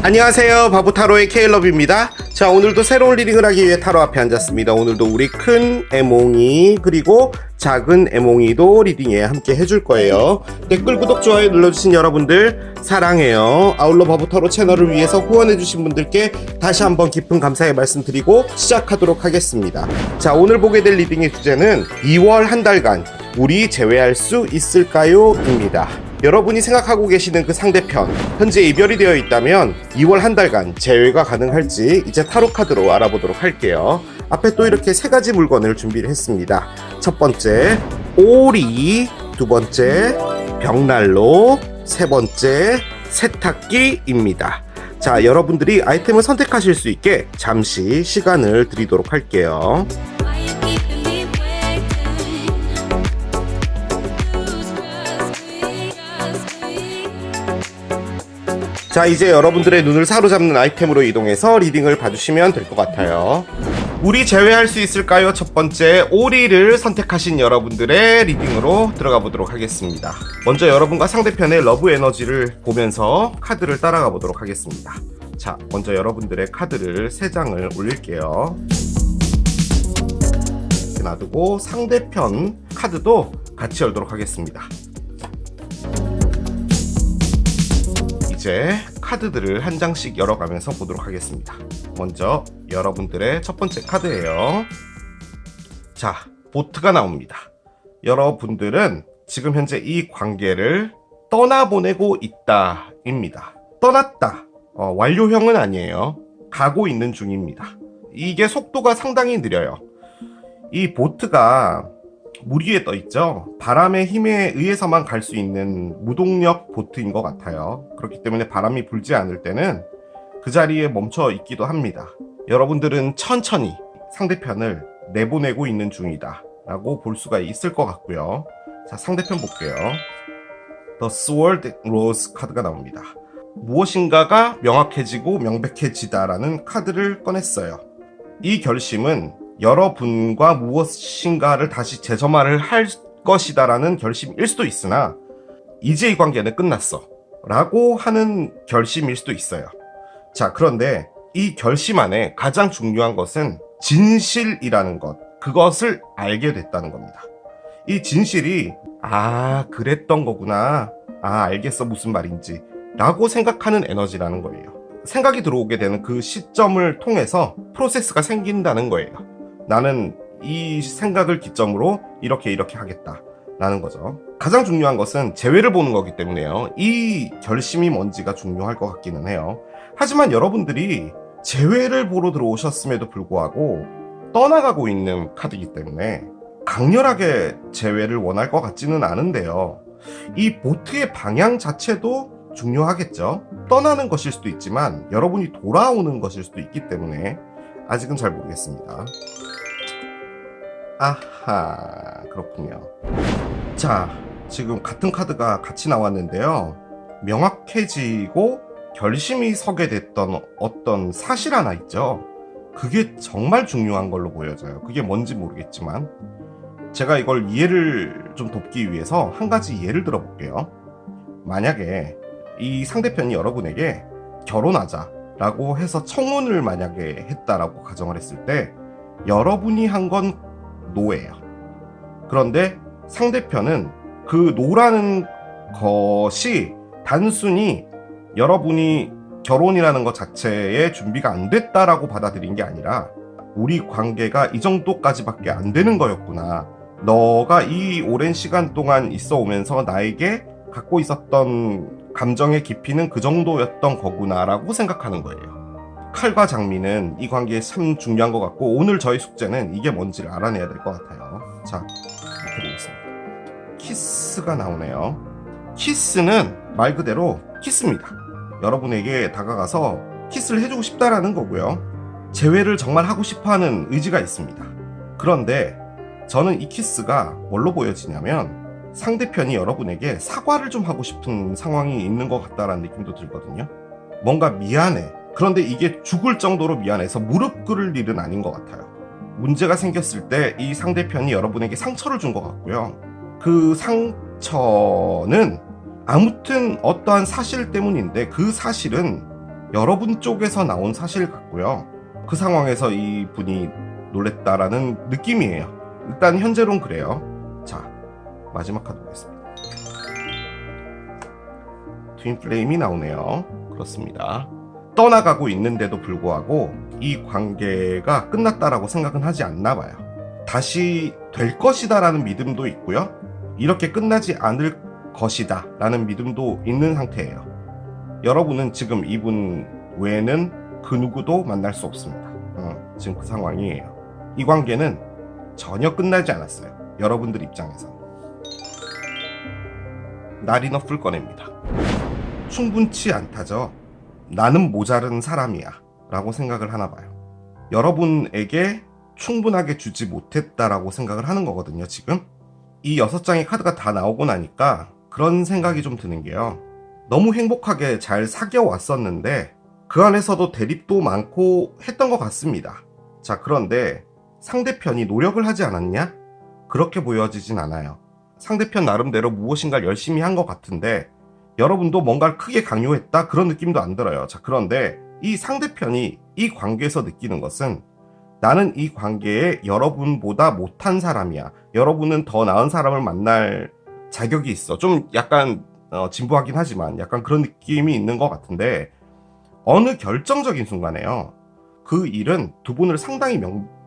안녕하세요, 바보타로의 케일럽입니다. 자, 오늘도 새로운 리딩을 하기 위해 타로 앞에 앉았습니다. 오늘도 우리 큰 애몽이 그리고 작은 애몽이도 리딩에 함께 해줄 거예요. 댓글, 구독, 좋아요 눌러주신 여러분들 사랑해요. 아울러 바보타로 채널을 위해서 후원해주신 분들께 다시 한번 깊은 감사의 말씀 드리고 시작하도록 하겠습니다. 자, 오늘 보게 될 리딩의 주제는 2월 한 달간 우리 제외할 수 있을까요? 입니다. 여러분이 생각하고 계시는 그 상대편, 현재 이별이 되어 있다면 2월 한 달간 재회가 가능할지 이제 타로 카드로 알아보도록 할게요. 앞에 또 이렇게 세 가지 물건을 준비를 했습니다. 첫 번째, 오리, 두 번째, 벽난로, 세 번째, 세탁기입니다. 자, 여러분들이 아이템을 선택하실 수 있게 잠시 시간을 드리도록 할게요. 자, 이제 여러분들의 눈을 사로잡는 아이템으로 이동해서 리딩을 봐주시면 될 것 같아요. 우리 제외할 수 있을까요? 첫 번째, 오리를 선택하신 여러분들의 리딩으로 들어가 보도록 하겠습니다. 먼저 여러분과 상대편의 러브 에너지를 보면서 카드를 따라가 보도록 하겠습니다. 자, 먼저 여러분들의 카드를 3장을 올릴게요. 이렇게 놔두고 상대편 카드도 같이 열도록 하겠습니다. 이제 카드들을 한 장씩 열어가면서 보도록 하겠습니다. 먼저 여러분들의 첫 번째 카드예요. 자, 보트가 나옵니다. 여러분들은 지금 현재 이 관계를 떠나보내고 있다 입니다. 떠났다, 완료형은 아니에요. 가고 있는 중입니다. 이게 속도가 상당히 느려요. 이 보트가 물 위에 떠 있죠. 바람의 힘에 의해서만 갈 수 있는 무동력 보트인 것 같아요. 그렇기 때문에 바람이 불지 않을 때는 그 자리에 멈춰 있기도 합니다. 여러분들은 천천히 상대편을 내보내고 있는 중이다 라고 볼 수가 있을 것 같고요. 자, 상대편 볼게요. The Sword Rose 카드가 나옵니다. 무엇인가가 명확해지고 명백해지다 라는 카드를 꺼냈어요. 이 결심은 여러분과 무엇인가를 다시 재점화를 할 것이다 라는 결심일 수도 있으나 이제 이 관계는 끝났어 라고 하는 결심일 수도 있어요. 자, 그런데 이 결심 안에 가장 중요한 것은 진실이라는 것, 그것을 알게 됐다는 겁니다. 이 진실이 그랬던 거구나, 알겠어 무슨 말인지 라고 생각하는 에너지라는 거예요. 생각이 들어오게 되는 그 시점을 통해서 프로세스가 생긴다는 거예요. 나는 이 생각을 기점으로 이렇게 하겠다 라는 거죠. 가장 중요한 것은 재회를 보는 거기 때문에요. 이 결심이 뭔지가 중요할 것 같기는 해요. 하지만 여러분들이 재회를 보러 들어오셨음에도 불구하고 떠나가고 있는 카드이기 때문에 강렬하게 재회를 원할 것 같지는 않은데요. 이 보트의 방향 자체도 중요하겠죠. 떠나는 것일 수도 있지만 여러분이 돌아오는 것일 수도 있기 때문에 아직은 잘 모르겠습니다. 아하, 그렇군요. 자, 지금 같은 카드가 같이 나왔는데요. 명확해지고 결심이 서게 됐던 어떤 사실 하나 있죠. 그게 정말 중요한 걸로 보여져요. 그게 뭔지 모르겠지만 제가 이걸 이해를 좀 돕기 위해서 한 가지 예를 들어볼게요. 만약에 이 상대편이 여러분에게 결혼하자 라고 해서 청혼을 만약에 했다라고 가정을 했을 때 여러분이 한 건 노예요. 그런데 상대편은 그 노라는 것이 단순히 여러분이 결혼이라는 것 자체에 준비가 안 됐다라고 받아들인 게 아니라 우리 관계가 이 정도까지밖에 안 되는 거였구나, 너가 이 오랜 시간 동안 있어 오면서 나에게 갖고 있었던 감정의 깊이는 그 정도였던 거구나 라고 생각하는 거예요. 칼과 장미는 이 관계에 참 중요한 것 같고 오늘 저희 숙제는 이게 뭔지를 알아내야 될 것 같아요. 자, 이렇게 보겠습니다. 키스가 나오네요. 키스는 말 그대로 키스입니다. 여러분에게 다가가서 키스를 해주고 싶다라는 거고요. 재회를 정말 하고 싶어하는 의지가 있습니다. 그런데 저는 이 키스가 뭘로 보여지냐면 상대편이 여러분에게 사과를 좀 하고 싶은 상황이 있는 것 같다라는 느낌도 들거든요. 뭔가 미안해. 그런데 이게 죽을 정도로 미안해서 무릎 꿇을 일은 아닌 것 같아요. 문제가 생겼을 때 이 상대편이 여러분에게 상처를 준 것 같고요. 그 상처는 아무튼 어떠한 사실 때문인데 그 사실은 여러분 쪽에서 나온 사실 같고요. 그 상황에서 이 분이 놀랬다라는 느낌이에요. 일단 현재론 그래요. 자, 마지막 카드 보겠습니다. 트윈 플레임이 나오네요. 그렇습니다. 떠나가고 있는데도 불구하고 이 관계가 끝났다라고 생각은 하지 않나 봐요. 다시 될 것이다 라는 믿음도 있고요. 이렇게 끝나지 않을 것이다 라는 믿음도 있는 상태예요. 여러분은 지금 이분 외에는 그 누구도 만날 수 없습니다. 지금 그 상황이에요. 이 관계는 전혀 끝나지 않았어요. 여러분들 입장에서. 나리너프를 꺼냅니다. 충분치 않다죠. 나는 모자른 사람이야 라고 생각을 하나 봐요. 여러분에게 충분하게 주지 못했다라고 생각을 하는 거거든요. 지금 이 6장의 카드가 다 나오고 나니까 그런 생각이 좀 드는 게요. 너무 행복하게 잘 사귀어 왔었는데 그 안에서도 대립도 많고 했던 것 같습니다. 자, 그런데 상대편이 노력을 하지 않았냐? 그렇게 보여지진 않아요. 상대편 나름대로 무엇인가를 열심히 한 것 같은데 여러분도 뭔가를 크게 강요했다? 그런 느낌도 안 들어요. 자, 그런데 이 상대편이 이 관계에서 느끼는 것은 나는 이 관계에 여러분보다 못한 사람이야. 여러분은 더 나은 사람을 만날 자격이 있어. 좀 약간 진부하긴 하지만 약간 그런 느낌이 있는 것 같은데 어느 결정적인 순간에요. 그 일은 두 분을 상당히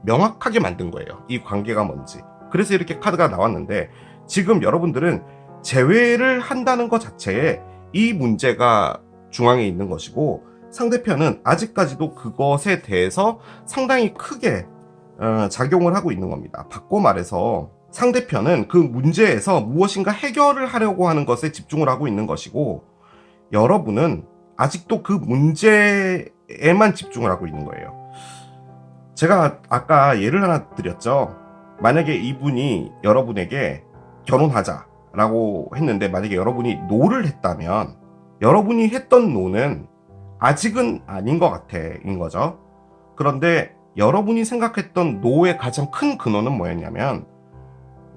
명확하게 만든 거예요. 이 관계가 뭔지. 그래서 이렇게 카드가 나왔는데 지금 여러분들은 제외를 한다는 것 자체에 이 문제가 중앙에 있는 것이고 상대편은 아직까지도 그것에 대해서 상당히 크게 작용을 하고 있는 겁니다. 바꿔 말해서 상대편은 그 문제에서 무엇인가 해결을 하려고 하는 것에 집중을 하고 있는 것이고 여러분은 아직도 그 문제에만 집중을 하고 있는 거예요. 제가 아까 예를 하나 드렸죠. 만약에 이분이 여러분에게 결혼하자라고 했는데 만약에 여러분이 노를 했다면 여러분이 했던 노는 아직은 아닌 것 같아 인 거죠. 그런데 여러분이 생각했던 노의 가장 큰 근원은 뭐였냐면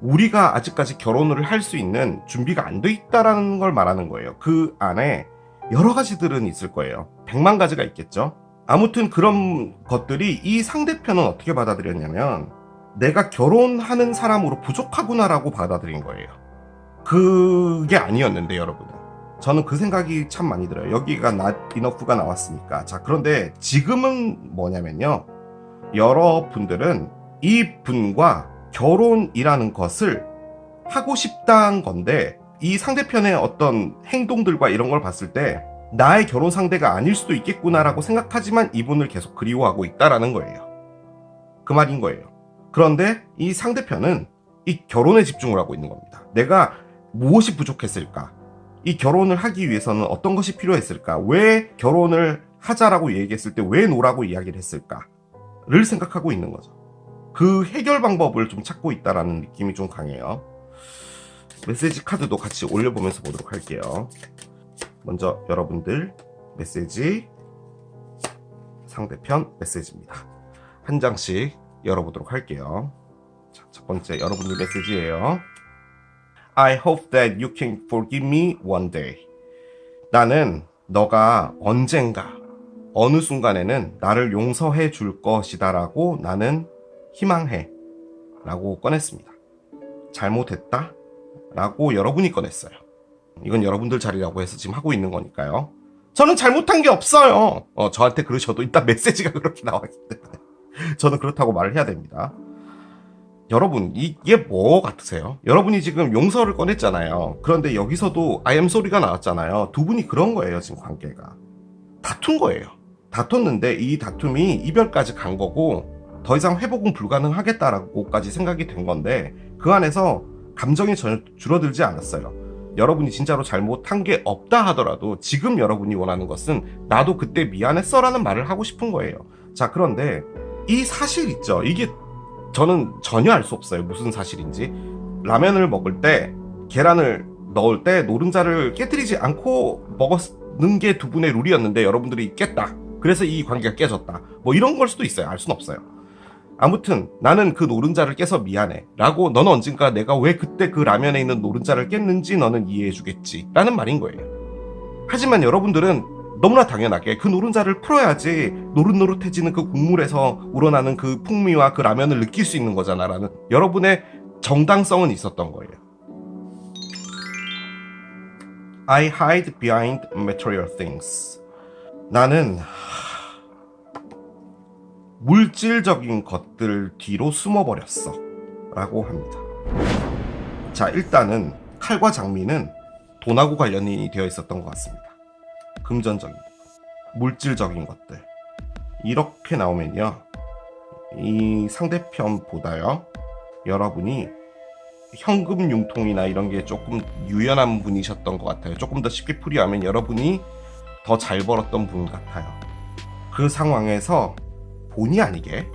우리가 아직까지 결혼을 할 수 있는 준비가 안 돼 있다라는 걸 말하는 거예요. 그 안에 여러 가지들은 있을 거예요. 100만 가지가 있겠죠. 아무튼 그런 것들이 이 상대편은 어떻게 받아들였냐면 내가 결혼하는 사람으로 부족하구나라고 받아들인 거예요. 그게 아니었는데 여러분은. 저는 그 생각이 참 많이 들어요. 여기가 not enough가 나왔으니까. 자, 그런데 지금은 뭐냐면요. 여러분들은 이 분과 결혼이라는 것을 하고 싶다는 건데 이 상대편의 어떤 행동들과 이런 걸 봤을 때 나의 결혼 상대가 아닐 수도 있겠구나라고 생각하지만 이분을 계속 그리워하고 있다라는 거예요. 그 말인 거예요. 그런데 이 상대편은 이 결혼에 집중을 하고 있는 겁니다. 내가 무엇이 부족했을까? 이 결혼을 하기 위해서는 어떤 것이 필요했을까? 왜 결혼을 하자라고 얘기했을 때 왜 노라고 이야기를 했을까를 생각하고 있는 거죠. 그 해결 방법을 좀 찾고 있다라는 느낌이 좀 강해요. 메시지 카드도 같이 올려보면서 보도록 할게요. 먼저 여러분들 메시지, 상대편 메시지입니다. 한 장씩 열어보도록 할게요. 자, 첫 번째 여러분들 메시지예요. I hope that you can forgive me one day. 나는 너가 언젠가 어느 순간에는 나를 용서해 줄 것이다 라고 나는 희망해 라고 꺼냈습니다. 잘못했다 라고 여러분이 꺼냈어요. 이건 여러분들 자리라고 해서 지금 하고 있는 거니까요. 저는 잘못한 게 없어요. 저한테 그러셔도 일단 메시지가 그렇게 나왔기 때문에 저는 그렇다고 말을 해야 됩니다. 여러분 이게 뭐 같으세요? 여러분이 지금 용서를 꺼냈잖아요. 그런데 여기서도 I am sorry가 나왔잖아요. 두 분이 그런 거예요. 지금 관계가 다툰 거예요. 다퉜는데 이 다툼이 이별까지 간 거고 더 이상 회복은 불가능하겠다라고까지 생각이 된 건데 그 안에서 감정이 전혀 줄어들지 않았어요. 여러분이 진짜로 잘못한 게 없다 하더라도 지금 여러분이 원하는 것은 나도 그때 미안했어 라는 말을 하고 싶은 거예요. 자, 그런데 이 사실 있죠. 이게 저는 전혀 알 수 없어요. 무슨 사실인지. 라면을 먹을 때 계란을 넣을 때 노른자를 깨뜨리지 않고 먹는 게 두 분의 룰이었는데 여러분들이 깼다. 그래서 이 관계가 깨졌다. 뭐 이런 걸 수도 있어요. 알 수는 없어요. 아무튼 나는 그 노른자를 깨서 미안해 라고 너는 언젠가 내가 왜 그때 그 라면에 있는 노른자를 깼는지 너는 이해해 주겠지 라는 말인 거예요. 하지만 여러분들은 너무나 당연하게 그 노른자를 풀어야지 노릇노릇해지는 그 국물에서 우러나는 그 풍미와 그 라면을 느낄 수 있는 거잖아 라는 여러분의 정당성은 있었던 거예요. I hide behind material things. 나는 물질적인 것들 뒤로 숨어버렸어 라고 합니다. 자, 일단은 칼과 장미는 돈하고 관련이 되어 있었던 것 같습니다. 금전적인, 물질적인 것들. 이렇게 나오면요, 이 상대편보다요, 여러분이 현금 융통이나 이런 게 조금 유연한 분이셨던 것 같아요. 조금 더 쉽게 풀이하면 여러분이 더 잘 벌었던 분 같아요. 그 상황에서 본의 아니게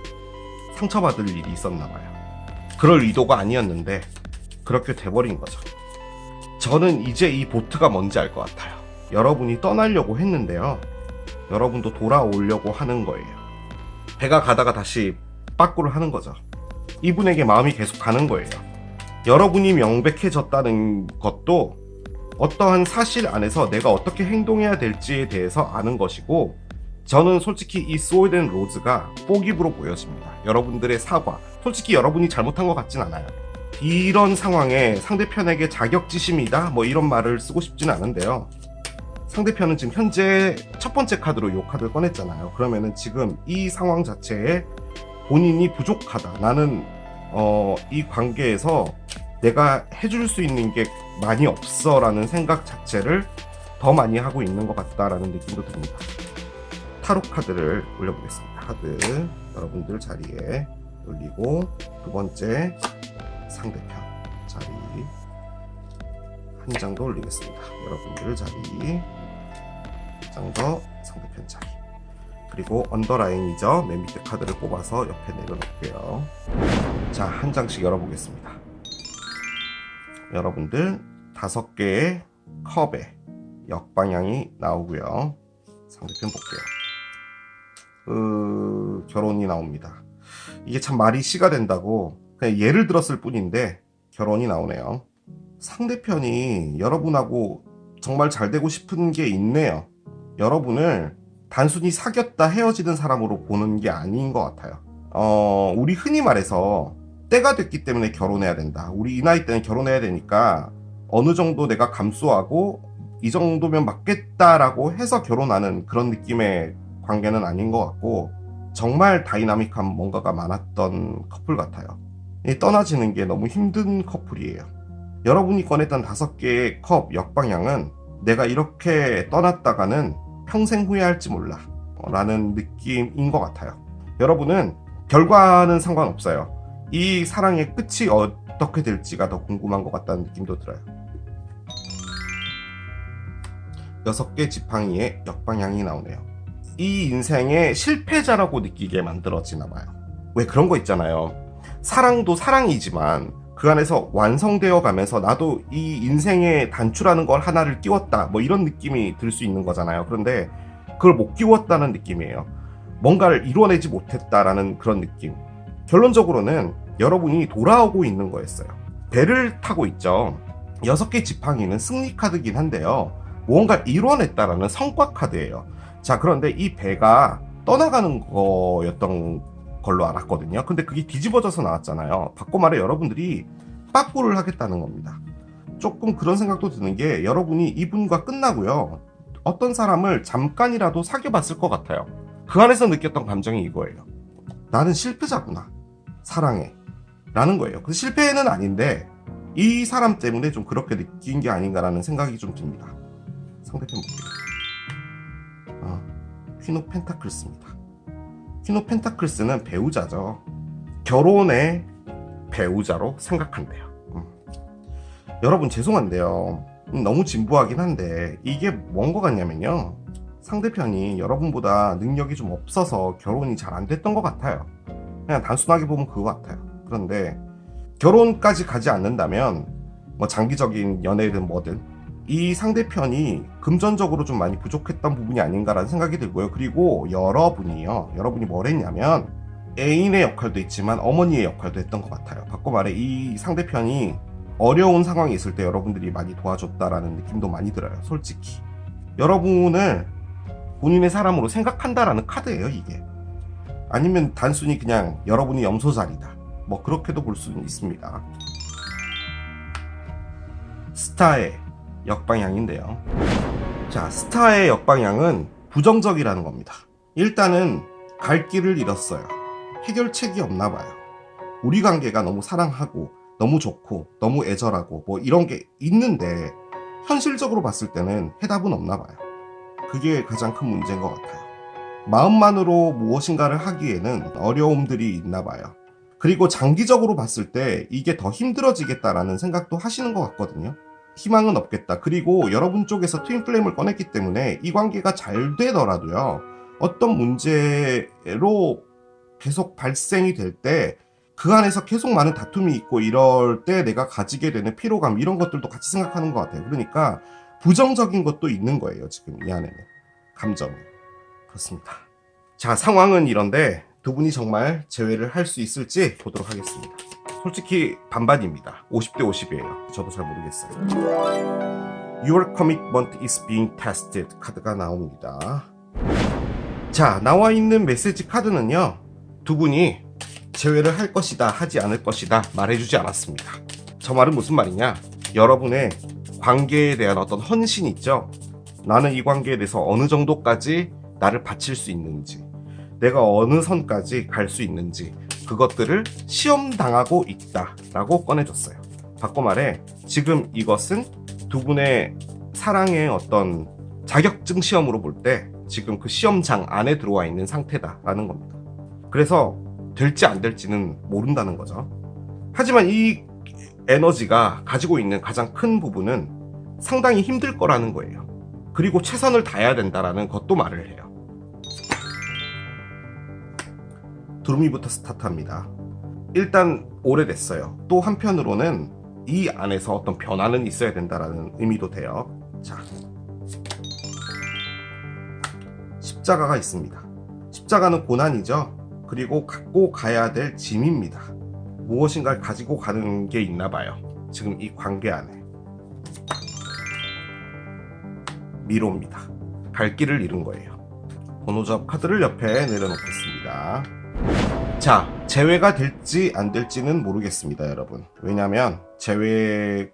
상처받을 일이 있었나 봐요. 그럴 의도가 아니었는데 그렇게 돼버린 거죠. 저는 이제 이 보트가 뭔지 알 것 같아요. 여러분이 떠나려고 했는데요, 여러분도 돌아오려고 하는 거예요. 배가 가다가 다시 빠꾸를 하는 거죠. 이분에게 마음이 계속 가는 거예요. 여러분이 명백해졌다는 것도 어떠한 사실 안에서 내가 어떻게 행동해야 될지에 대해서 아는 것이고, 저는 솔직히 이 스웨덴 로즈가 포기브로 보여집니다. 여러분들의 사과, 솔직히 여러분이 잘못한 것 같진 않아요. 이런 상황에 상대편에게 자격지심이다 뭐 이런 말을 쓰고 싶진 않은데요, 상대편은 지금 현재 첫 번째 카드로 이 카드를 꺼냈잖아요. 그러면은 지금 이 상황 자체에 본인이 부족하다, 나는 이 관계에서 내가 해줄 수 있는 게 많이 없어 라는 생각 자체를 더 많이 하고 있는 것 같다라는 느낌도 듭니다. 타로 카드를 올려보겠습니다. 카드 여러분들 자리에 올리고, 두 번째 상대편 자리 한 장 더 올리겠습니다. 여러분들 자리 한 장 더, 상대편 자리, 그리고 언더라인이죠. 맨 밑에 카드를 뽑아서 옆에 내려놓을게요. 자, 한 장씩 열어보겠습니다. 여러분들 5개의 컵에 역방향이 나오고요. 상대편 볼게요. 결혼이 나옵니다. 이게 참 말이 씨가 된다고 그냥 예를 들었을 뿐인데 결혼이 나오네요. 상대편이 여러분하고 정말 잘 되고 싶은 게 있네요. 여러분을 단순히 사귀었다 헤어지는 사람으로 보는 게 아닌 것 같아요. 우리 흔히 말해서 때가 됐기 때문에 결혼해야 된다, 우리 이 나이 때는 결혼해야 되니까 어느 정도 내가 감수하고 이 정도면 맞겠다라고 해서 결혼하는 그런 느낌의 관계는 아닌 것 같고, 정말 다이나믹한 뭔가가 많았던 커플 같아요. 떠나지는 게 너무 힘든 커플이에요. 여러분이 꺼냈던 5개의 컵 역방향은 내가 이렇게 떠났다가는 평생 후회할지 몰라 라는 느낌인 것 같아요. 여러분은 결과는 상관없어요. 이 사랑의 끝이 어떻게 될지가 더 궁금한 것 같다는 느낌도 들어요. 6개 지팡이의 역방향이 나오네요. 이 인생의 실패자라고 느끼게 만들어지나 봐요. 왜 그런 거 있잖아요. 사랑도 사랑이지만 그 안에서 완성되어 가면서 나도 이 인생에 단추라는 걸 하나를 끼웠다 뭐 이런 느낌이 들 수 있는 거잖아요. 그런데 그걸 못 끼웠다는 느낌이에요. 뭔가를 이뤄내지 못했다라는 그런 느낌. 결론적으로는 여러분이 돌아오고 있는 거였어요. 배를 타고 있죠. 6개 지팡이는 승리 카드긴 한데요, 무언가를 이뤄냈다라는 성과 카드예요. 자, 그런데 이 배가 떠나가는 거였던 걸로 알았거든요. 근데 그게 뒤집어져서 나왔잖아요. 바꿔 말해 여러분들이 빠꾸를 하겠다는 겁니다. 조금 그런 생각도 드는 게, 여러분이 이분과 끝나고요, 어떤 사람을 잠깐이라도 사귀어봤을 것 같아요. 그 안에서 느꼈던 감정이 이거예요. 나는 실패자구나, 사랑해 라는 거예요. 그 실패는 아닌데 이 사람 때문에 좀 그렇게 느낀 게 아닌가라는 생각이 좀 듭니다. 상대편 볼게요. 퀸 오브 펜타클스입니다. 퀸 오브 펜타클스는 배우자죠. 결혼의 배우자로 생각한대요. 여러분 죄송한데요, 너무 진부하긴 한데 이게 뭔 것 같냐면요, 상대편이 여러분보다 능력이 좀 없어서 결혼이 잘 안 됐던 것 같아요. 그냥 단순하게 보면 그거 같아요. 그런데 결혼까지 가지 않는다면 뭐 장기적인 연애든 뭐든 이 상대편이 금전적으로 좀 많이 부족했던 부분이 아닌가라는 생각이 들고요. 그리고 여러분이 뭘 했냐면 애인의 역할도 있지만 어머니의 역할도 했던 것 같아요. 바꿔 말해 이 상대편이 어려운 상황이 있을 때 여러분들이 많이 도와줬다라는 느낌도 많이 들어요. 솔직히 여러분을 본인의 사람으로 생각한다라는 카드예요, 이게. 아니면 단순히 그냥 여러분이 염소자리다, 뭐 그렇게도 볼 수는 있습니다. 스타의 역방향인데요. 자, 스타의 역방향은 부정적이라는 겁니다. 일단은 갈 길을 잃었어요. 해결책이 없나 봐요. 우리 관계가 너무 사랑하고 너무 좋고 너무 애절하고 뭐 이런 게 있는데 현실적으로 봤을 때는 해답은 없나 봐요. 그게 가장 큰 문제인 것 같아요. 마음만으로 무엇인가를 하기에는 어려움들이 있나 봐요. 그리고 장기적으로 봤을 때 이게 더 힘들어지겠다라는 생각도 하시는 것 같거든요. 희망은 없겠다. 그리고 여러분 쪽에서 트윈플레임을 꺼냈기 때문에 이 관계가 잘 되더라도요, 어떤 문제로 계속 발생이 될 때 그 안에서 계속 많은 다툼이 있고 이럴 때 내가 가지게 되는 피로감, 이런 것들도 같이 생각하는 것 같아요. 그러니까 부정적인 것도 있는 거예요, 지금 이 안에는. 감정이. 그렇습니다. 자, 상황은 이런데 두 분이 정말 재회를 할 수 있을지 보도록 하겠습니다. 솔직히 반반입니다. 50대 50이에요. 저도 잘 모르겠어요. Your commitment is being tested 카드가 나옵니다. 자, 나와 있는 메시지 카드는요, 두 분이 재회를 할 것이다, 하지 않을 것이다 말해주지 않았습니다. 저 말은 무슨 말이냐, 여러분의 관계에 대한 어떤 헌신 있죠. 나는 이 관계에 대해서 어느 정도까지 나를 바칠 수 있는지, 내가 어느 선까지 갈 수 있는지, 그것들을 시험당하고 있다 라고 꺼내줬어요. 바꿔 말해, 지금 이것은 두 분의 사랑의 어떤 자격증 시험으로 볼 때 지금 그 시험장 안에 들어와 있는 상태다라는 겁니다. 그래서 될지 안 될지는 모른다는 거죠. 하지만 이 에너지가 가지고 있는 가장 큰 부분은 상당히 힘들 거라는 거예요. 그리고 최선을 다해야 된다라는 것도 말을 해요. 두루미부터 스타트합니다. 일단 오래됐어요. 또 한편으로는 이 안에서 어떤 변화는 있어야 된다라는 의미도 돼요. 자, 십자가가 있습니다. 십자가는 고난이죠. 그리고 갖고 가야 될 짐입니다. 무엇인가를 가지고 가는 게 있나 봐요. 지금 이 관계 안에. 미로입니다. 갈 길을 잃은 거예요. 번호잡 카드를 옆에 내려놓겠습니다. 자, 재회가 될지 안 될지는 모르겠습니다, 여러분. 왜냐면 재회에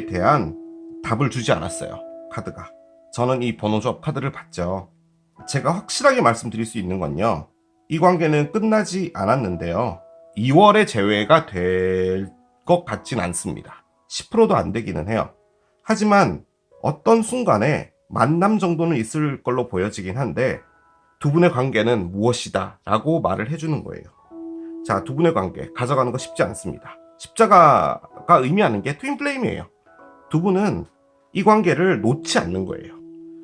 대한 답을 주지 않았어요, 카드가. 저는 이 번호조합 카드를 봤죠. 제가 확실하게 말씀드릴 수 있는 건요, 이 관계는 끝나지 않았는데요, 2월에 재회가 될 것 같진 않습니다. 10%도 안 되기는 해요. 하지만 어떤 순간에 만남 정도는 있을 걸로 보여지긴 한데, 두 분의 관계는 무엇이다 라고 말을 해주는 거예요. 자, 두 분의 관계 가져가는 거 쉽지 않습니다. 십자가가 의미하는 게 트윈플레임이에요. 두 분은 이 관계를 놓지 않는 거예요.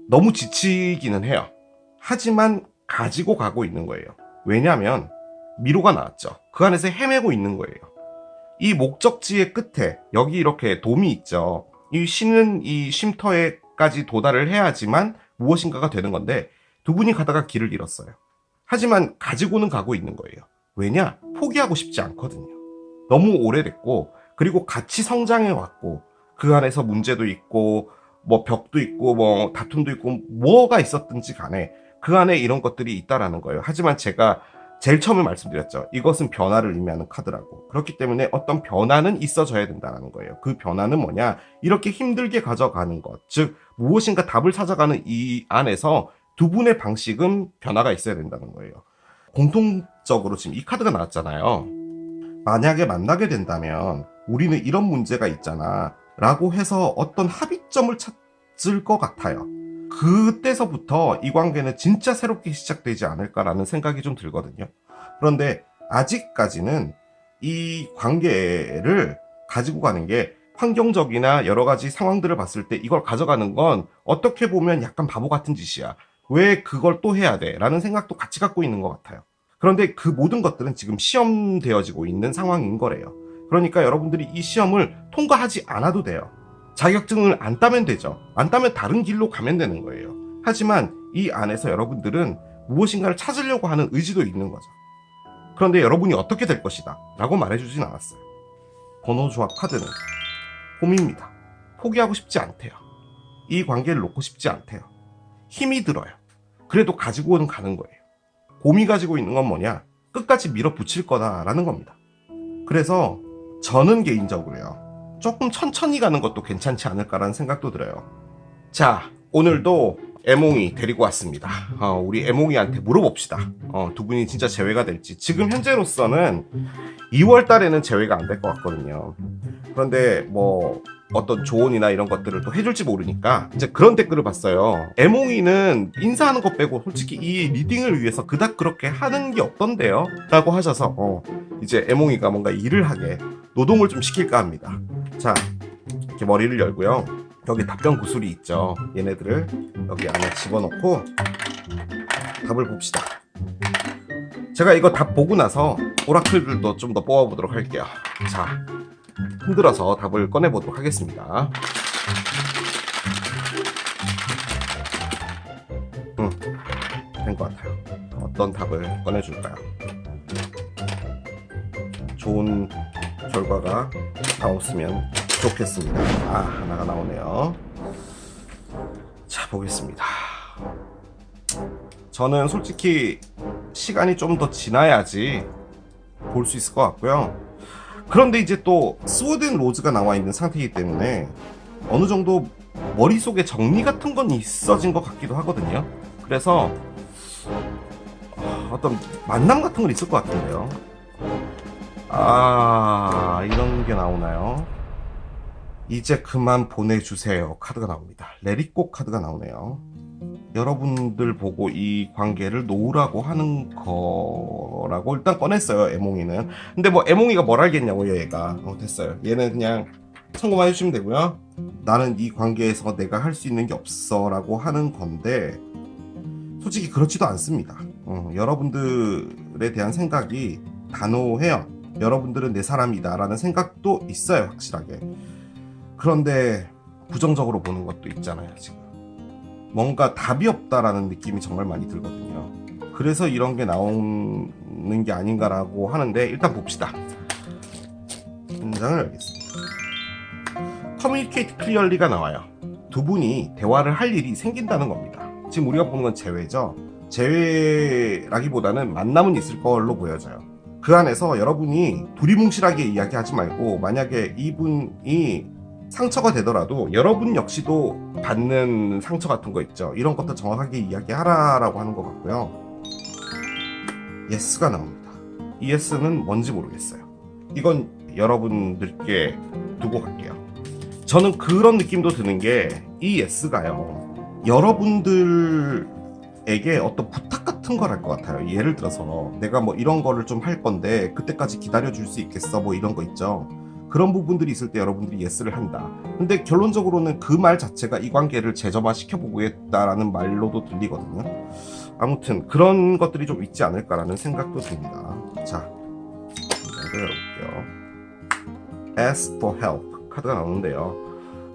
너무 지치기는 해요. 하지만 가지고 가고 있는 거예요. 왜냐하면 미로가 나왔죠. 그 안에서 헤매고 있는 거예요. 이 목적지의 끝에 여기 이렇게 돔이 있죠. 이 쉬는 이 쉼터에까지 도달을 해야지만 무엇인가가 되는 건데, 두 분이 가다가 길을 잃었어요. 하지만 가지고는 가고 있는 거예요. 왜냐? 포기하고 싶지 않거든요. 너무 오래됐고, 그리고 같이 성장해 왔고, 그 안에서 문제도 있고, 뭐 벽도 있고, 뭐 다툼도 있고, 뭐가 있었든지 간에 그 안에 이런 것들이 있다라는 거예요. 하지만 제가 제일 처음에 말씀드렸죠. 이것은 변화를 의미하는 카드라고. 그렇기 때문에 어떤 변화는 있어져야 된다는 거예요. 그 변화는 뭐냐? 이렇게 힘들게 가져가는 것. 즉, 무엇인가 답을 찾아가는 이 안에서 두 분의 방식은 변화가 있어야 된다는 거예요. 공통적으로 지금 이 카드가 나왔잖아요. 만약에 만나게 된다면 우리는 이런 문제가 있잖아 라고 해서 어떤 합의점을 찾을 것 같아요. 그때서부터 이 관계는 진짜 새롭게 시작되지 않을까라는 생각이 좀 들거든요. 그런데 아직까지는 이 관계를 가지고 가는 게, 환경적이나 여러 가지 상황들을 봤을 때 이걸 가져가는 건 어떻게 보면 약간 바보 같은 짓이야. 왜 그걸 또 해야 돼? 라는 생각도 같이 갖고 있는 것 같아요. 그런데 그 모든 것들은 지금 시험되어지고 있는 상황인 거래요. 그러니까 여러분들이 이 시험을 통과하지 않아도 돼요. 자격증을 안 따면 되죠. 안 따면 다른 길로 가면 되는 거예요. 하지만 이 안에서 여러분들은 무엇인가를 찾으려고 하는 의지도 있는 거죠. 그런데 여러분이 어떻게 될 것이다 라고 말해주진 않았어요. 번호 조합 카드는 홈입니다. 포기하고 싶지 않대요. 이 관계를 놓고 싶지 않대요. 힘이 들어요. 그래도 가지고는 가는 거예요. 곰이 가지고 있는 건 뭐냐? 끝까지 밀어붙일 거다라는 겁니다. 그래서 저는 개인적으로요, 조금 천천히 가는 것도 괜찮지 않을까라는 생각도 들어요. 자, 오늘도 애몽이 데리고 왔습니다. 우리 애몽이한테 물어봅시다. 두 분이 진짜 재회가 될지. 지금 현재로서는 2월 달에는 재회가 안 될 것 같거든요. 그런데 뭐 어떤 조언이나 이런 것들을 또 해줄지 모르니까 이제 그런 댓글을 봤어요. 애몽이는 인사하는 것 빼고 솔직히 이 리딩을 위해서 그닥 그렇게 하는 게 없던데요? 라고 하셔서 이제 애몽이가 뭔가 일을 하게 노동을 좀 시킬까 합니다. 자, 이렇게 머리를 열고요. 여기 답변 구슬이 있죠. 얘네들을 여기 안에 집어넣고 답을 봅시다. 제가 이거 답 보고 나서 오라클들도 좀 더 뽑아보도록 할게요. 자, 흔들어서 답을 꺼내보도록 하겠습니다. 된 것 같아요. 어떤 답을 꺼내줄까요? 좋은 결과가 나왔으면 좋겠습니다. 하나가 나오네요. 자, 보겠습니다. 저는 솔직히 시간이 좀 더 지나야지 볼 수 있을 것 같고요. 그런데 이제 또 스워드 앤 로즈가 나와 있는 상태이기 때문에 어느 정도 머릿속에 정리 같은 건 있어진 것 같기도 하거든요. 그래서 어떤 만남 같은 건 있을 것 같은데요. 이런 게 나오나요? 이제 그만 보내주세요 카드가 나옵니다. 레리꼬 카드가 나오네요. 여러분들 보고 이 관계를 놓으라고 하는 거라고 일단 꺼냈어요, 애몽이는. 근데 뭐 애몽이가 뭘 알겠냐고요, 얘가. 됐어요. 얘는 그냥 참고만 해주시면 되고요. 나는 이 관계에서 내가 할 수 있는 게 없어 라고 하는 건데 솔직히 그렇지도 않습니다. 여러분들에 대한 생각이 단호해요. 여러분들은 내 사람이다 라는 생각도 있어요, 확실하게. 그런데 부정적으로 보는 것도 있잖아요. 지금 뭔가 답이 없다라는 느낌이 정말 많이 들거든요. 그래서 이런 게 나오는 게 아닌가라고 하는데 일단 봅시다. 문장을 열겠습니다. Communicate clearly가 나와요. 두 분이 대화를 할 일이 생긴다는 겁니다. 지금 우리가 보는 건 재회죠. 재회라기보다는 만남은 있을 걸로 보여져요. 그 안에서 여러분이 두리뭉실하게 이야기하지 말고 만약에 이분이 상처가 되더라도 여러분 역시도 받는 상처 같은 거 있죠. 이런 것도 정확하게 이야기하라라고 하는 것 같고요. 예스가 나옵니다. 이 예스는 뭔지 모르겠어요. 이건 여러분들께 두고 갈게요. 저는 그런 느낌도 드는 게 이 예스가요, 여러분들에게 어떤 부탁 같은 걸 할 것 같아요. 예를 들어서 내가 뭐 이런 거를 좀 할 건데 그때까지 기다려줄 수 있겠어, 뭐 이런 거 있죠. 그런 부분들이 있을 때 여러분들이 예스를 한다. 근데 결론적으로는 그 말 자체가 이 관계를 재점화 시켜보겠다라는 말로도 들리거든요. 아무튼 그런 것들이 좀 있지 않을까라는 생각도 듭니다. 자, 이거 열어볼게요. Ask for help 카드가 나오는데요.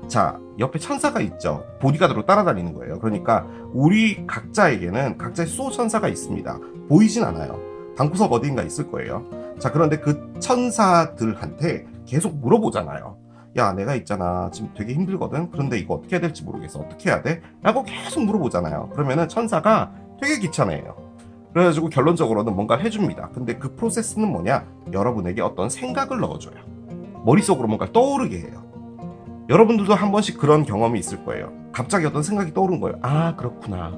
자, 옆에 천사가 있죠. 보디가드로 따라다니는 거예요. 그러니까 우리 각자에게는 각자의 수호 천사가 있습니다. 보이진 않아요. 방구석 어디인가 있을 거예요. 자, 그런데 그 천사들한테 계속 물어보잖아요. 야, 내가 있잖아, 지금 되게 힘들거든. 그런데 이거 어떻게 해야 될지 모르겠어. 어떻게 해야 돼? 라고 계속 물어보잖아요. 그러면은 천사가 되게 귀찮아해요. 그래가지고 결론적으로는 뭔가를 해줍니다. 근데 그 프로세스는 뭐냐? 여러분에게 어떤 생각을 넣어줘요. 머릿속으로 뭔가를 떠오르게 해요. 여러분들도 한 번씩 그런 경험이 있을 거예요. 갑자기 어떤 생각이 떠오른 거예요. 그렇구나,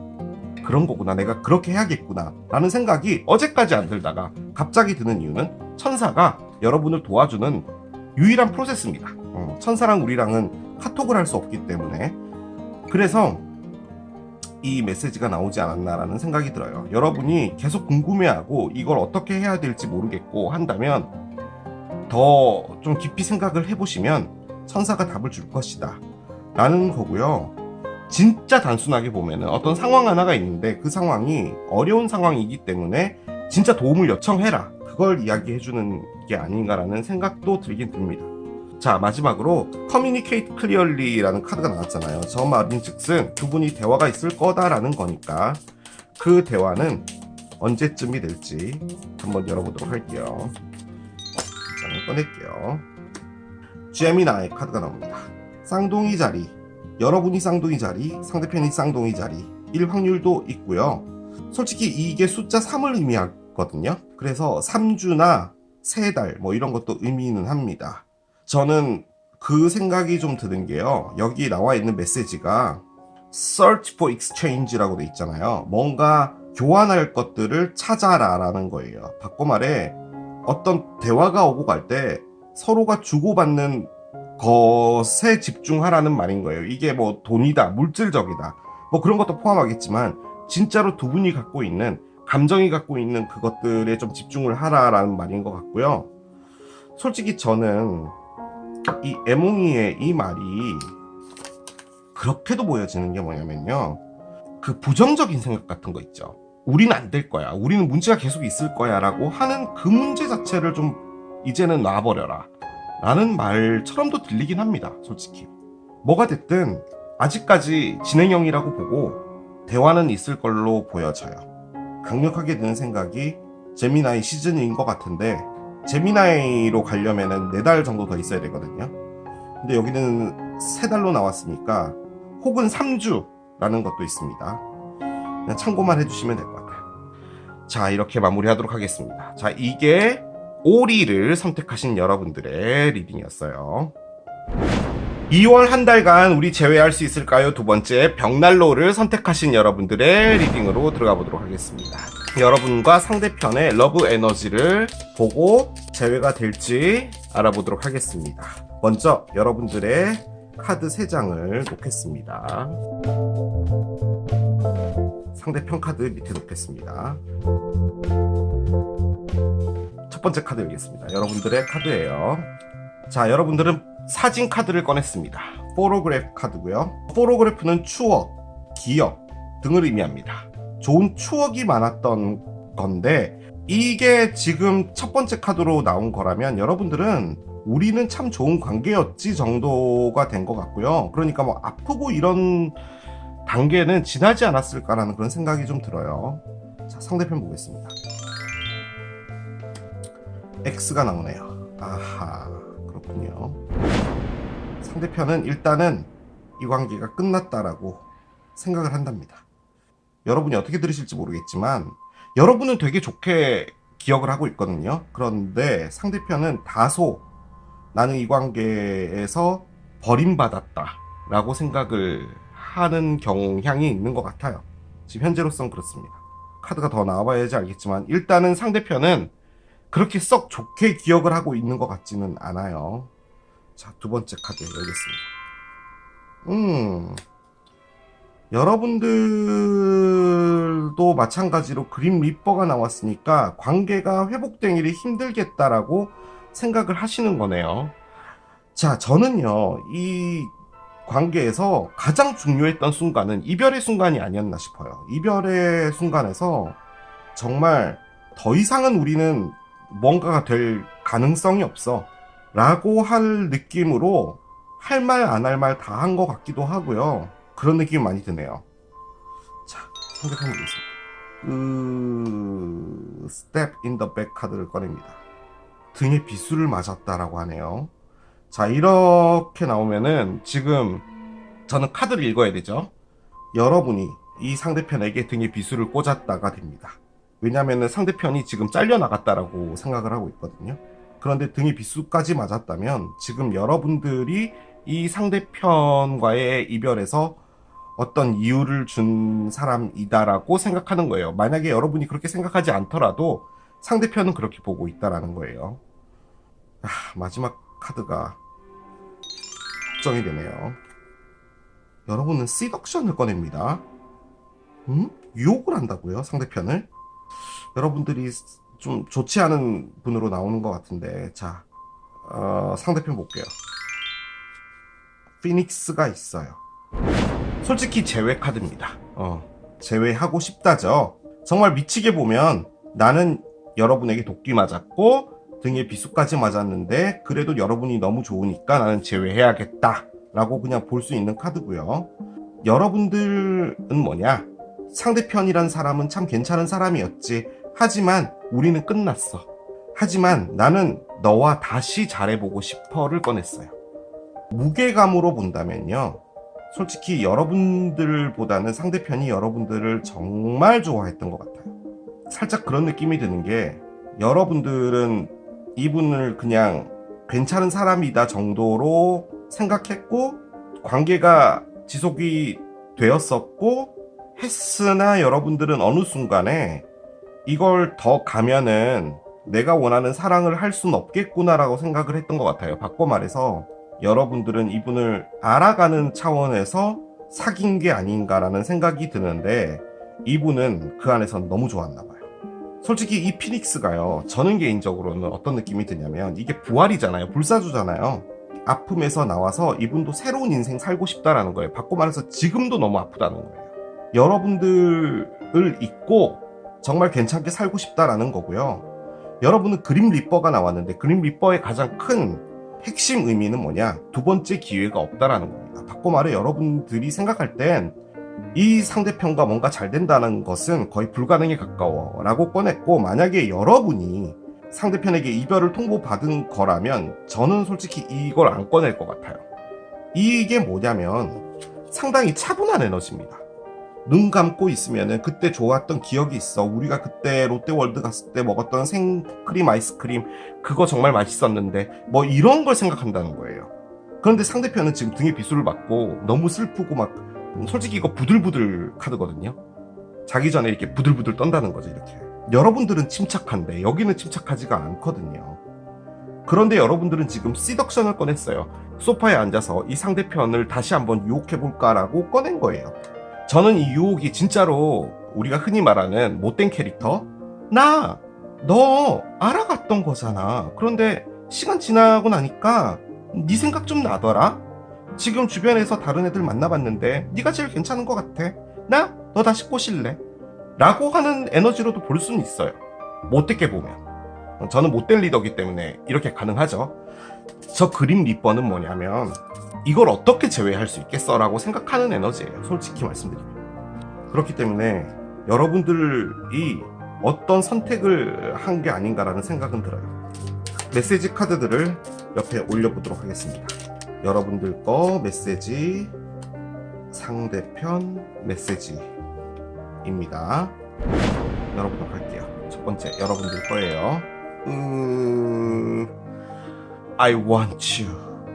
그런 거구나, 내가 그렇게 해야겠구나 라는 생각이 어제까지 안 들다가 갑자기 드는 이유는 천사가 여러분을 도와주는 유일한 프로세스입니다. 천사랑 우리랑은 카톡을 할 수 없기 때문에. 그래서 이 메시지가 나오지 않았나라는 생각이 들어요. 여러분이 계속 궁금해하고 이걸 어떻게 해야 될지 모르겠고 한다면 더 좀 깊이 생각을 해보시면 천사가 답을 줄 것이다 라는 거고요. 진짜 단순하게 보면은 어떤 상황 하나가 있는데 그 상황이 어려운 상황이기 때문에 진짜 도움을 요청해라, 그걸 이야기해주는 게 아닌가라는 생각도 들긴 듭니다. 자, 마지막으로 Communicate Clearly라는 카드가 나왔잖아요. 저 말인즉슨 두 분이 대화가 있을 거다라는 거니까 그 대화는 언제쯤이 될지 한번 열어보도록 할게요. 장을 꺼낼게요. 제미나의 카드가 나옵니다. 쌍둥이 자리, 여러분이 쌍둥이 자리, 상대편이 쌍둥이 자리, 일 확률도 있고요. 솔직히 이게 숫자 3을 의미하거든요. 그래서 3주나 3달 뭐 이런 것도 의미는 합니다. 저는 그 생각이 좀 드는 게요. 여기 나와 있는 메시지가 Search for Exchange라고 돼 있잖아요. 뭔가 교환할 것들을 찾아라 라는 거예요. 바꿔 말해 어떤 대화가 오고 갈 때 서로가 주고받는 것에 집중하라는 말인 거예요. 이게 뭐 돈이다, 물질적이다, 뭐 그런 것도 포함하겠지만 진짜로 두 분이 갖고 있는 감정이 갖고 있는 그것들에 좀 집중을 하라라는 말인 것 같고요. 솔직히 저는 이 에몽이의 이 말이 그렇게도 보여지는 게 뭐냐면요. 그 부정적인 생각 같은 거 있죠. 우리는 안 될 거야. 우리는 문제가 계속 있을 거야. 라고 하는 그 문제 자체를 좀 이제는 놔버려라. 라는 말처럼도 들리긴 합니다. 솔직히. 뭐가 됐든 아직까지 진행형이라고 보고 대화는 있을 걸로 보여져요. 강력하게 드는 생각이 제미나이 시즌인 것 같은데 제미나이로 가려면은 4달 정도 더 있어야 되거든요. 근데 여기는 3달로 나왔으니까 혹은 3주라는 것도 있습니다. 그냥 참고만 해주시면 될 것 같아요. 자, 이렇게 마무리하도록 하겠습니다. 자, 이게 오리를 선택하신 여러분들의 리딩이었어요. 2월 한 달간 우리 제외할 수 있을까요? 두 번째, 벽난로를 선택하신 여러분들의 리딩으로 들어가 보도록 하겠습니다. 여러분과 상대편의 러브 에너지를 보고 제외가 될지 알아보도록 하겠습니다. 먼저 여러분들의 카드 3장을 놓겠습니다. 상대편 카드 밑에 놓겠습니다. 첫 번째 카드 열겠습니다. 여러분들의 카드예요. 자, 여러분들은 사진 카드를 꺼냈습니다. 포토그래프 카드고요. 포토그래프는 추억, 기억 등을 의미합니다. 좋은 추억이 많았던 건데 이게 지금 첫 번째 카드로 나온 거라면 여러분들은 우리는 참 좋은 관계였지 정도가 된 것 같고요. 그러니까 뭐 아프고 이런 단계는 지나지 않았을까라는 그런 생각이 좀 들어요. 자, 상대편 보겠습니다. X가 나오네요. 아하, 그렇군요. 상대편은 일단은 이 관계가 끝났다라고 생각을 한답니다. 여러분이 어떻게 들으실지 모르겠지만 여러분은 되게 좋게 기억을 하고 있거든요. 그런데 상대편은 다소 나는 이 관계에서 버림받았다 라고 생각을 하는 경향이 있는 것 같아요. 지금 현재로선 그렇습니다. 카드가 더 나와봐야지 알겠지만 일단은 상대편은 그렇게 썩 좋게 기억을 하고 있는 것 같지는 않아요. 자, 두 번째 카드 열겠습니다. 여러분들도 마찬가지로 그림 리퍼가 나왔으니까 관계가 회복되기를 힘들겠다라고 생각을 하시는 거네요. 자, 저는요, 이 관계에서 가장 중요했던 순간은 이별의 순간이 아니었나 싶어요. 이별의 순간에서 정말 더 이상은 우리는 뭔가가 될 가능성이 없어 라고 할 느낌으로 할 말 안 할 말 다 한 것 같기도 하고요. 그런 느낌이 많이 드네요. 자, 상대편 보겠습니다. Step in the back 카드를 꺼냅니다. 등에 비수를 맞았다라고 하네요. 자, 이렇게 나오면은 지금 저는 카드를 읽어야 되죠. 여러분이 이 상대편에게 등에 비수를 꽂았다가 됩니다. 왜냐면은 상대편이 지금 잘려나갔다라고 생각을 하고 있거든요. 그런데 등에 비수까지 맞았다면 지금 여러분들이 이 상대편과의 이별에서 어떤 이유를 준 사람이다라고 생각하는 거예요. 만약에 여러분이 그렇게 생각하지 않더라도 상대편은 그렇게 보고 있다라는 거예요. 마지막 카드가 걱정이 되네요. 여러분은 시덕션을 꺼냅니다. 유혹을 한다고요? 상대편을? 여러분들이 좀 좋지 않은 분으로 나오는 것 같은데, 자, 상대편 볼게요. 피닉스가 있어요. 솔직히 제외 카드입니다. 제외하고 싶다죠. 정말 미치게 보면 나는 여러분에게 도끼 맞았고 등에 비수까지 맞았는데 그래도 여러분이 너무 좋으니까 나는 제외해야겠다 라고 그냥 볼 수 있는 카드고요. 여러분들은 뭐냐, 상대편이란 사람은 참 괜찮은 사람이었지, 하지만 우리는 끝났어, 하지만 나는 너와 다시 잘해보고 싶어를 꺼냈어요. 무게감으로 본다면요, 솔직히 여러분들보다는 상대편이 여러분들을 정말 좋아했던 것 같아요. 살짝 그런 느낌이 드는 게, 여러분들은 이분을 그냥 괜찮은 사람이다 정도로 생각했고 관계가 지속이 되었었고 했으나, 여러분들은 어느 순간에 이걸 더 가면은 내가 원하는 사랑을 할 수는 없겠구나 라고 생각을 했던 것 같아요. 바꿔 말해서 여러분들은 이분을 알아가는 차원에서 사귄 게 아닌가라는 생각이 드는데, 이분은 그 안에서 너무 좋았나 봐요. 솔직히 이 피닉스가요, 저는 개인적으로는 어떤 느낌이 드냐면, 이게 부활이잖아요. 불사조잖아요. 아픔에서 나와서 이분도 새로운 인생 살고 싶다라는 거예요. 바꿔 말해서 지금도 너무 아프다는 거예요. 여러분들을 잊고 정말 괜찮게 살고 싶다라는 거고요. 여러분은 그림 리퍼가 나왔는데, 그림 리퍼의 가장 큰 핵심 의미는 뭐냐? 두 번째 기회가 없다라는 겁니다. 바꿔 말해 여러분들이 생각할 땐 이 상대편과 뭔가 잘 된다는 것은 거의 불가능에 가까워 라고 꺼냈고, 만약에 여러분이 상대편에게 이별을 통보받은 거라면 저는 솔직히 이걸 안 꺼낼 것 같아요. 이게 뭐냐면 상당히 차분한 에너지입니다. 눈 감고 있으면은 그때 좋았던 기억이 있어. 우리가 그때 롯데월드 갔을 때 먹었던 생크림 아이스크림 그거 정말 맛있었는데, 뭐 이런 걸 생각한다는 거예요. 그런데 상대편은 지금 등에 비수를 맞고 너무 슬프고 막, 솔직히 이거 부들부들 카드거든요. 자기 전에 이렇게 부들부들 떤다는 거죠, 이렇게. 여러분들은 침착한데 여기는 침착하지가 않거든요. 그런데 여러분들은 지금 시덕션을 꺼냈어요. 소파에 앉아서 이 상대편을 다시 한번 유혹해볼까라고 꺼낸 거예요. 저는 이 유혹이 진짜로 우리가 흔히 말하는 못된 캐릭터? 너 알아갔던 거잖아. 그런데 시간 지나고 나니까 네 생각 좀 나더라? 지금 주변에서 다른 애들 만나봤는데 네가 제일 괜찮은 것 같아. 너 다시 꼬실래? 라고 하는 에너지로도 볼 수는 있어요. 못되게 보면. 저는 못된 리더이기 때문에 이렇게 가능하죠. 저 그림 리퍼는 뭐냐면, 이걸 어떻게 제외할 수 있겠어? 라고 생각하는 에너지예요. 솔직히 말씀드리면. 그렇기 때문에 여러분들이 어떤 선택을 한 게 아닌가라는 생각은 들어요. 메시지 카드들을 옆에 올려보도록 하겠습니다. 여러분들 거 메시지, 상대편 메시지입니다. 열어보도록 할게요. 첫 번째 여러분들 거예요. I want you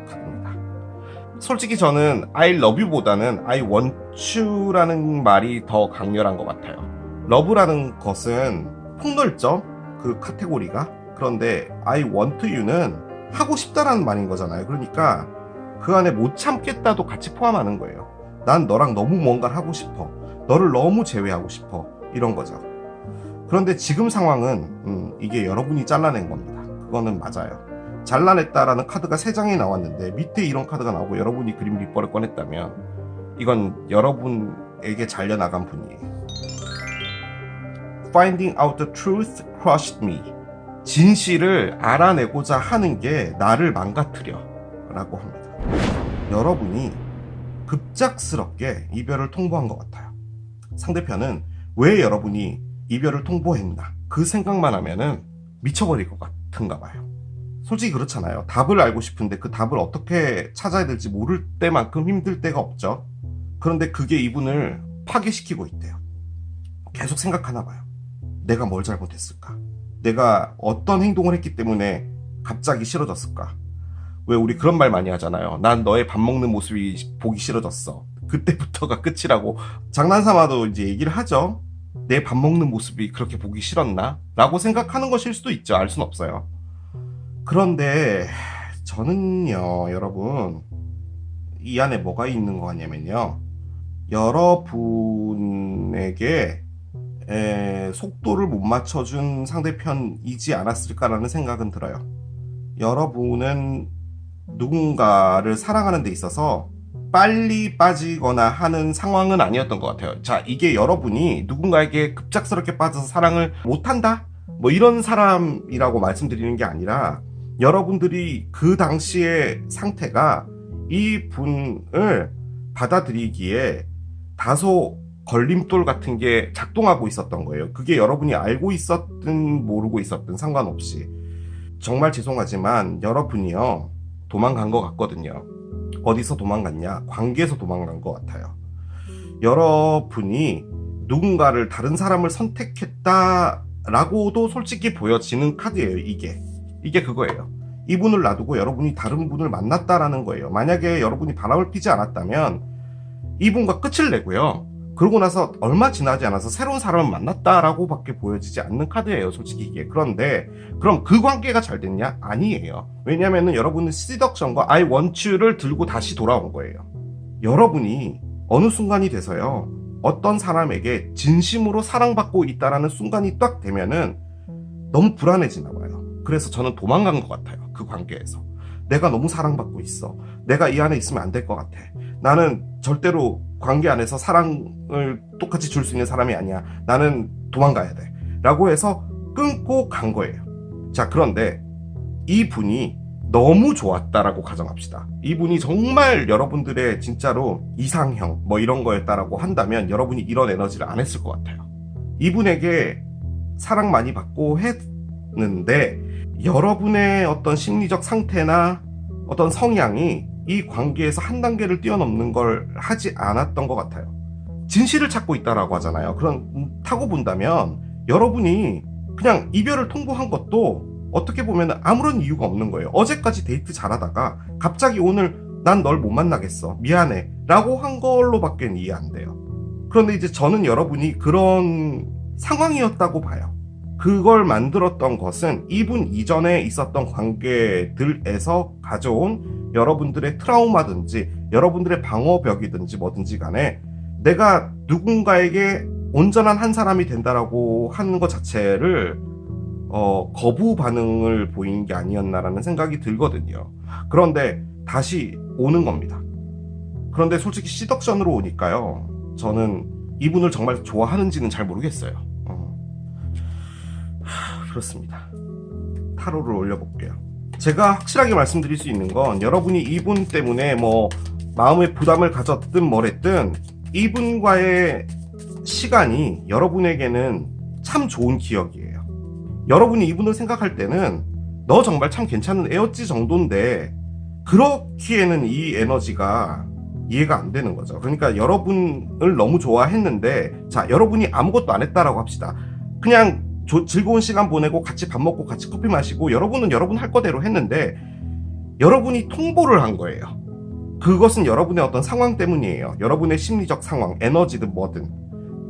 카드입니다. 솔직히 저는 I love you보다는 I want you라는 말이 더 강렬한 것 같아요. 러브라는 것은 폭넓죠, 그 카테고리가. 그런데 I want you는 하고 싶다라는 말인 거잖아요. 그러니까 그 안에 못 참겠다도 같이 포함하는 거예요. 난 너랑 너무 뭔가를 하고 싶어. 너를 너무 제외하고 싶어. 이런 거죠. 그런데 지금 상황은 이게 여러분이 잘라낸 겁니다. 그거는 맞아요. 잘라냈다라는 카드가 3장이 나왔는데 밑에 이런 카드가 나오고 여러분이 그림 리퍼를 꺼냈다면 이건 여러분에게 잘려나간 분이에요. Finding out the truth crushed me. 진실을 알아내고자 하는 게 나를 망가뜨려 라고 합니다. 여러분이 급작스럽게 이별을 통보한 것 같아요. 상대편은 왜 여러분이 이별을 통보했나 그 생각만 하면은 미쳐버릴 것 같은가 봐요. 솔직히 그렇잖아요. 답을 알고 싶은데 그 답을 어떻게 찾아야 될지 모를 때만큼 힘들 때가 없죠. 그런데 그게 이분을 파괴시키고 있대요. 계속 생각하나 봐요. 내가 뭘 잘못했을까? 내가 어떤 행동을 했기 때문에 갑자기 싫어졌을까? 왜 우리 그런 말 많이 하잖아요. 난 너의 밥 먹는 모습이 보기 싫어졌어. 그때부터가 끝이라고 장난삼아도 이제 얘기를 하죠. 내 밥 먹는 모습이 그렇게 보기 싫었나? 라고 생각하는 것일 수도 있죠. 알 순 없어요. 그런데 저는요, 여러분, 이 안에 뭐가 있는 거 같냐면요, 여러분에게 속도를 못 맞춰준 상대편이지 않았을까라는 생각은 들어요. 여러분은 누군가를 사랑하는 데 있어서 빨리 빠지거나 하는 상황은 아니었던 것 같아요. 자, 이게 여러분이 누군가에게 급작스럽게 빠져서 사랑을 못한다? 뭐 이런 사람이라고 말씀드리는 게 아니라, 여러분들이 그 당시의 상태가 이 분을 받아들이기에 다소 걸림돌 같은 게 작동하고 있었던 거예요. 그게 여러분이 알고 있었든 모르고 있었든 상관없이. 정말 죄송하지만 여러분이요, 도망간 것 같거든요. 어디서 도망갔냐? 관계에서 도망간 것 같아요. 여러분이 누군가를 다른 사람을 선택했다라고도 솔직히 보여지는 카드예요. 이게 그거예요. 이분을 놔두고 여러분이 다른 분을 만났다라는 거예요. 만약에 여러분이 바람을 피지 않았다면 이분과 끝을 내고요. 그러고 나서 얼마 지나지 않아서 새로운 사람을 만났다라고 밖에 보여지지 않는 카드예요. 솔직히 이게. 그런데 그럼 그 관계가 잘 됐냐? 아니에요. 왜냐면은 여러분은 시덕션과 I want you를 들고 다시 돌아온 거예요. 여러분이 어느 순간이 돼서요. 어떤 사람에게 진심으로 사랑받고 있다라는 순간이 딱 되면은 너무 불안해지나 봐요. 그래서 저는 도망간 것 같아요. 그 관계에서. 내가 너무 사랑받고 있어. 내가 이 안에 있으면 안 될 것 같아. 나는 절대로 관계 안에서 사랑을 똑같이 줄 수 있는 사람이 아니야. 나는 도망가야 돼. 라고 해서 끊고 간 거예요. 자, 그런데 이분이 너무 좋았다라고 가정합시다. 이분이 정말 여러분들의 진짜로 이상형 뭐 이런 거였다라고 한다면 여러분이 이런 에너지를 안 했을 것 같아요. 이분에게 사랑 많이 받고 했는데 여러분의 어떤 심리적 상태나 어떤 성향이 이 관계에서 한 단계를 뛰어넘는 걸 하지 않았던 것 같아요. 진실을 찾고 있다라고 하잖아요. 그런 타고 본다면 여러분이 그냥 이별을 통보한 것도 어떻게 보면 아무런 이유가 없는 거예요. 어제까지 데이트 잘하다가 갑자기 오늘 난 널 못 만나겠어. 미안해. 라고 한 걸로밖에 이해 안 돼요. 그런데 이제 저는 여러분이 그런 상황이었다고 봐요. 그걸 만들었던 것은 이분 이전에 있었던 관계들에서 가져온 여러분들의 트라우마든지 여러분들의 방어벽이든지 뭐든지 간에 내가 누군가에게 온전한 한 사람이 된다라고 하는 것 자체를 거부 반응을 보인 게 아니었나라는 생각이 들거든요. 그런데 다시 오는 겁니다. 그런데 솔직히 시덕션으로 오니까요. 저는 이분을 정말 좋아하는지는 잘 모르겠어요. 그렇습니다. 타로를 올려볼게요. 제가 확실하게 말씀드릴 수 있는 건 여러분이 이분 때문에 뭐 마음의 부담을 가졌든 뭐랬든 이분과의 시간이 여러분에게는 참 좋은 기억이에요. 여러분이 이분을 생각할 때는 너 정말 참 괜찮은 애였지 정도인데 그렇기에는 이 에너지가 이해가 안 되는 거죠. 그러니까 여러분을 너무 좋아했는데 자, 여러분이 아무것도 안 했다라고 합시다. 그냥 즐거운 시간 보내고 같이 밥 먹고 같이 커피 마시고 여러분은 여러분 할 거대로 했는데 여러분이 통보를 한 거예요. 그것은 여러분의 어떤 상황 때문이에요. 여러분의 심리적 상황, 에너지든 뭐든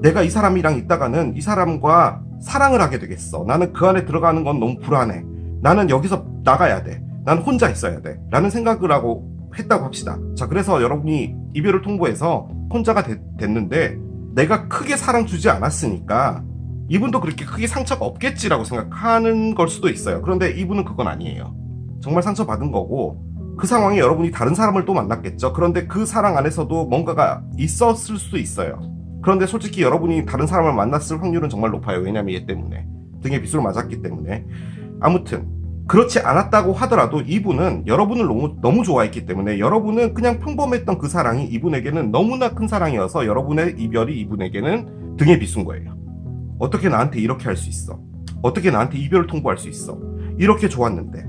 내가 이 사람이랑 있다가는 이 사람과 사랑을 하게 되겠어. 나는 그 안에 들어가는 건 너무 불안해. 나는 여기서 나가야 돼. 난 혼자 있어야 돼. 라는 생각을 하고 했다고 합시다. 자, 그래서 여러분이 이별을 통보해서 혼자가 됐는데 내가 크게 사랑 주지 않았으니까 이분도 그렇게 크게 상처가 없겠지라고 생각하는 걸 수도 있어요. 그런데 이분은 그건 아니에요. 정말 상처받은 거고 그 상황에 여러분이 다른 사람을 또 만났겠죠. 그런데 그 사랑 안에서도 뭔가가 있었을 수도 있어요. 그런데 솔직히 여러분이 다른 사람을 만났을 확률은 정말 높아요. 왜냐면 얘 때문에 등에 빗을 맞았기 때문에. 아무튼 그렇지 않았다고 하더라도 이분은 여러분을 너무 좋아했기 때문에 여러분은 그냥 평범했던 그 사랑이 이분에게는 너무나 큰 사랑이어서 여러분의 이별이 이분에게는 등에 빗은 거예요. 어떻게 나한테 이렇게 할 수 있어? 어떻게 나한테 이별을 통보할 수 있어? 이렇게 좋았는데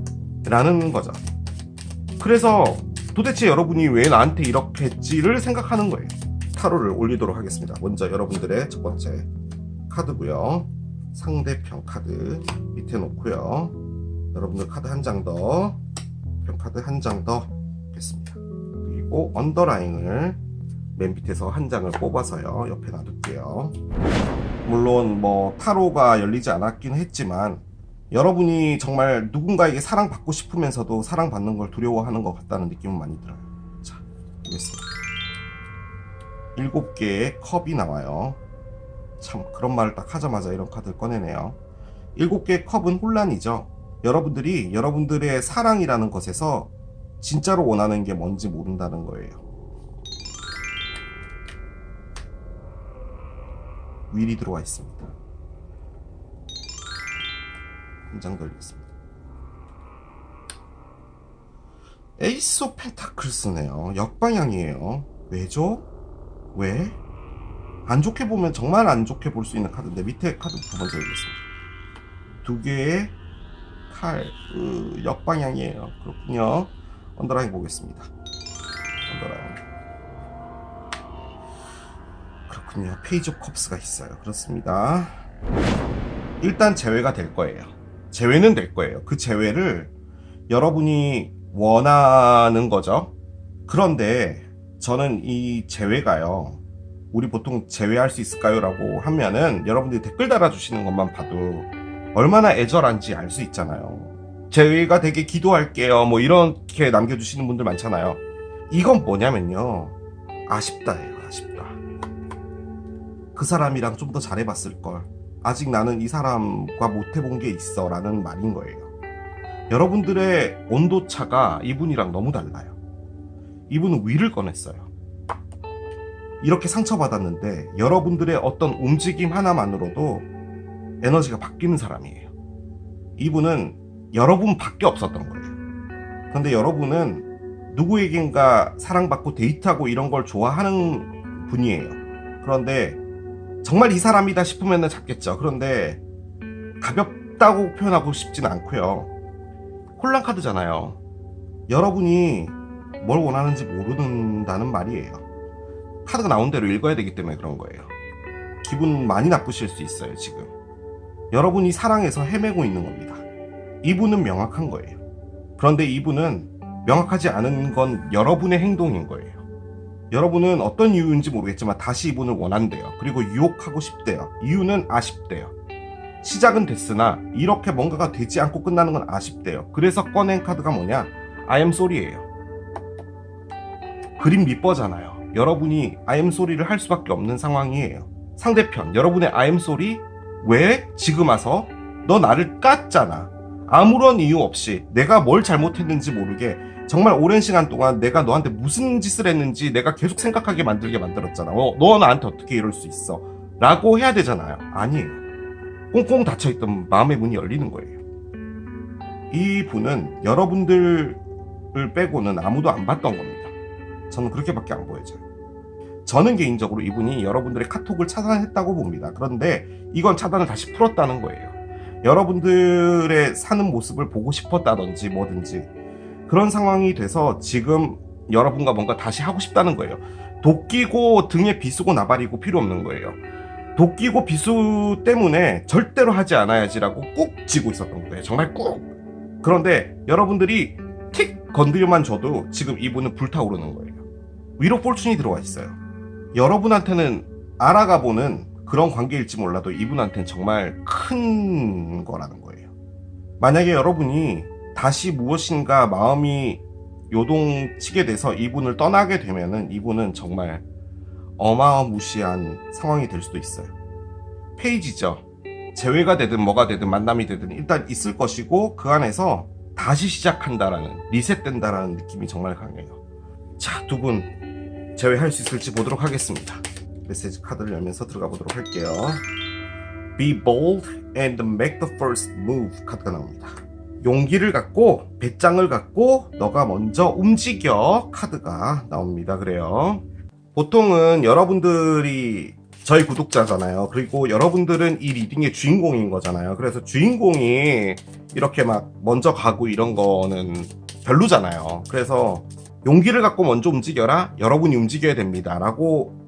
라는 거죠. 그래서 도대체 여러분이 왜 나한테 이렇게 했지를 생각하는 거예요. 타로를 올리도록 하겠습니다. 먼저 여러분들의 첫 번째 카드고요. 상대편 카드 밑에 놓고요. 여러분들 카드 한 장 더, 편 카드 한 장 더 겠습니다. 그리고 언더라인을 맨 밑에서 한 장을 뽑아서요. 옆에 놔둘게요. 물론 뭐 타로가 열리지 않았긴 했지만 여러분이 정말 누군가에게 사랑받고 싶으면서도 사랑받는 걸 두려워하는 것 같다는 느낌은 많이 들어요. 자, 보겠습니다. 7개의 컵이 나와요. 참 그런 말을 딱 하자마자 이런 카드를 꺼내네요. 7개의 컵은 혼란이죠. 여러분들이 여러분들의 사랑이라는 것에서 진짜로 원하는 게 뭔지 모른다는 거예요. 윌이 들어와 있습니다. 한 장 돌리겠습니다. 에이스 오브 펜타클스네요. 역방향이에요. 왜죠? 왜? 안 좋게 보면 정말 안 좋게 볼 수 있는 카드인데 밑에 카드 두 번째 열겠습니다. 2개의 칼, 역방향이에요. 그렇군요. 언더라인 보겠습니다. 이거랑. 그렇군요. 페이지 오브 컵스가 있어요. 그렇습니다. 일단 제외가 될 거예요. 제외는 될 거예요. 그 제외를 여러분이 원하는 거죠. 그런데 저는 이 제외가요, 우리 보통 제외할 수 있을까요? 라고 하면은 여러분들이 댓글 달아주시는 것만 봐도 얼마나 애절한지 알 수 있잖아요. 제외가 되게 기도할게요 뭐 이렇게 남겨주시는 분들 많잖아요. 이건 뭐냐면요, 아쉽다예요. 아쉽다. 그 사람이랑 좀 더 잘해봤을걸, 아직 나는 이 사람과 못해본 게 있어 라는 말인 거예요. 여러분들의 온도차가 이분이랑 너무 달라요. 이분은 위를 꺼냈어요. 이렇게 상처받았는데 여러분들의 어떤 움직임 하나만으로도 에너지가 바뀌는 사람이에요. 이분은 여러분밖에 없었던 거예요. 그런데 여러분은 누구에겐가 사랑받고 데이트하고 이런 걸 좋아하는 분이에요. 그런데 정말 이 사람이다 싶으면 잡겠죠. 그런데 가볍다고 표현하고 싶지는 않고요. 혼란 카드잖아요. 여러분이 뭘 원하는지 모른다는 말이에요. 카드가 나온 대로 읽어야 되기 때문에 그런 거예요. 기분 많이 나쁘실 수 있어요. 지금 여러분이 사랑에서 헤매고 있는 겁니다. 이분은 명확한 거예요. 그런데 이분은 명확하지 않은 건 여러분의 행동인 거예요. 여러분은 어떤 이유인지 모르겠지만 다시 이분을 원한대요. 그리고 유혹하고 싶대요. 이유는 아쉽대요. 시작은 됐으나 이렇게 뭔가가 되지 않고 끝나는 건 아쉽대요. 그래서 꺼낸 카드가 뭐냐? I am sorry예요. 그림 미뻐잖아요. 여러분이 I am sorry를 할 수밖에 없는 상황이에요. 상대편, 여러분의 I am sorry? 왜 지금 와서 너 나를 깠잖아. 아무런 이유 없이 내가 뭘 잘못했는지 모르게 정말 오랜 시간 동안 내가 너한테 무슨 짓을 했는지 내가 계속 생각하게 만들게 만들었잖아. 너 나한테 어떻게 이럴 수 있어? 라고 해야 되잖아요. 아니에요. 꽁꽁 닫혀있던 마음의 문이 열리는 거예요. 이 분은 여러분들을 빼고는 아무도 안 봤던 겁니다. 저는 그렇게밖에 안 보여져요. 저는 개인적으로 이분이 여러분들의 카톡을 차단했다고 봅니다. 그런데 이건 차단을 다시 풀었다는 거예요. 여러분들의 사는 모습을 보고 싶었다든지 뭐든지 그런 상황이 돼서 지금 여러분과 뭔가 다시 하고 싶다는 거예요. 도끼고 등에 비수고 나발이고 필요 없는 거예요. 도끼고 비수 때문에 절대로 하지 않아야지라고 꾹 쥐고 있었던 거예요. 정말 꾹. 그런데 여러분들이 틱 건드려만 줘도 지금 이분은 불타오르는 거예요. 위로 폴춘이 들어와 있어요. 여러분한테는 알아가보는 그런 관계일지 몰라도 이분한테는 정말 큰 거라는 거예요. 만약에 여러분이 다시 무엇인가 마음이 요동치게 돼서 이분을 떠나게 되면은 이분은 정말 어마무시한 상황이 될 수도 있어요. 페이지죠. 재회가 되든 뭐가 되든 만남이 되든 일단 있을 것이고 그 안에서 다시 시작한다라는, 리셋된다라는 느낌이 정말 강해요. 자, 두 분 재회할 수 있을지 보도록 하겠습니다. 메시지 카드를 열면서 들어가 보도록 할게요. Be bold and make the first move 카드가 나옵니다. 용기를 갖고 배짱을 갖고 너가 먼저 움직여 카드가 나옵니다. 그래요. 보통은 여러분들이 저희 구독자잖아요. 그리고 여러분들은 이 리딩의 주인공인 거잖아요. 그래서 주인공이 이렇게 막 먼저 가고 이런 거는 별로잖아요. 그래서 용기를 갖고 먼저 움직여라, 여러분이 움직여야 됩니다 라고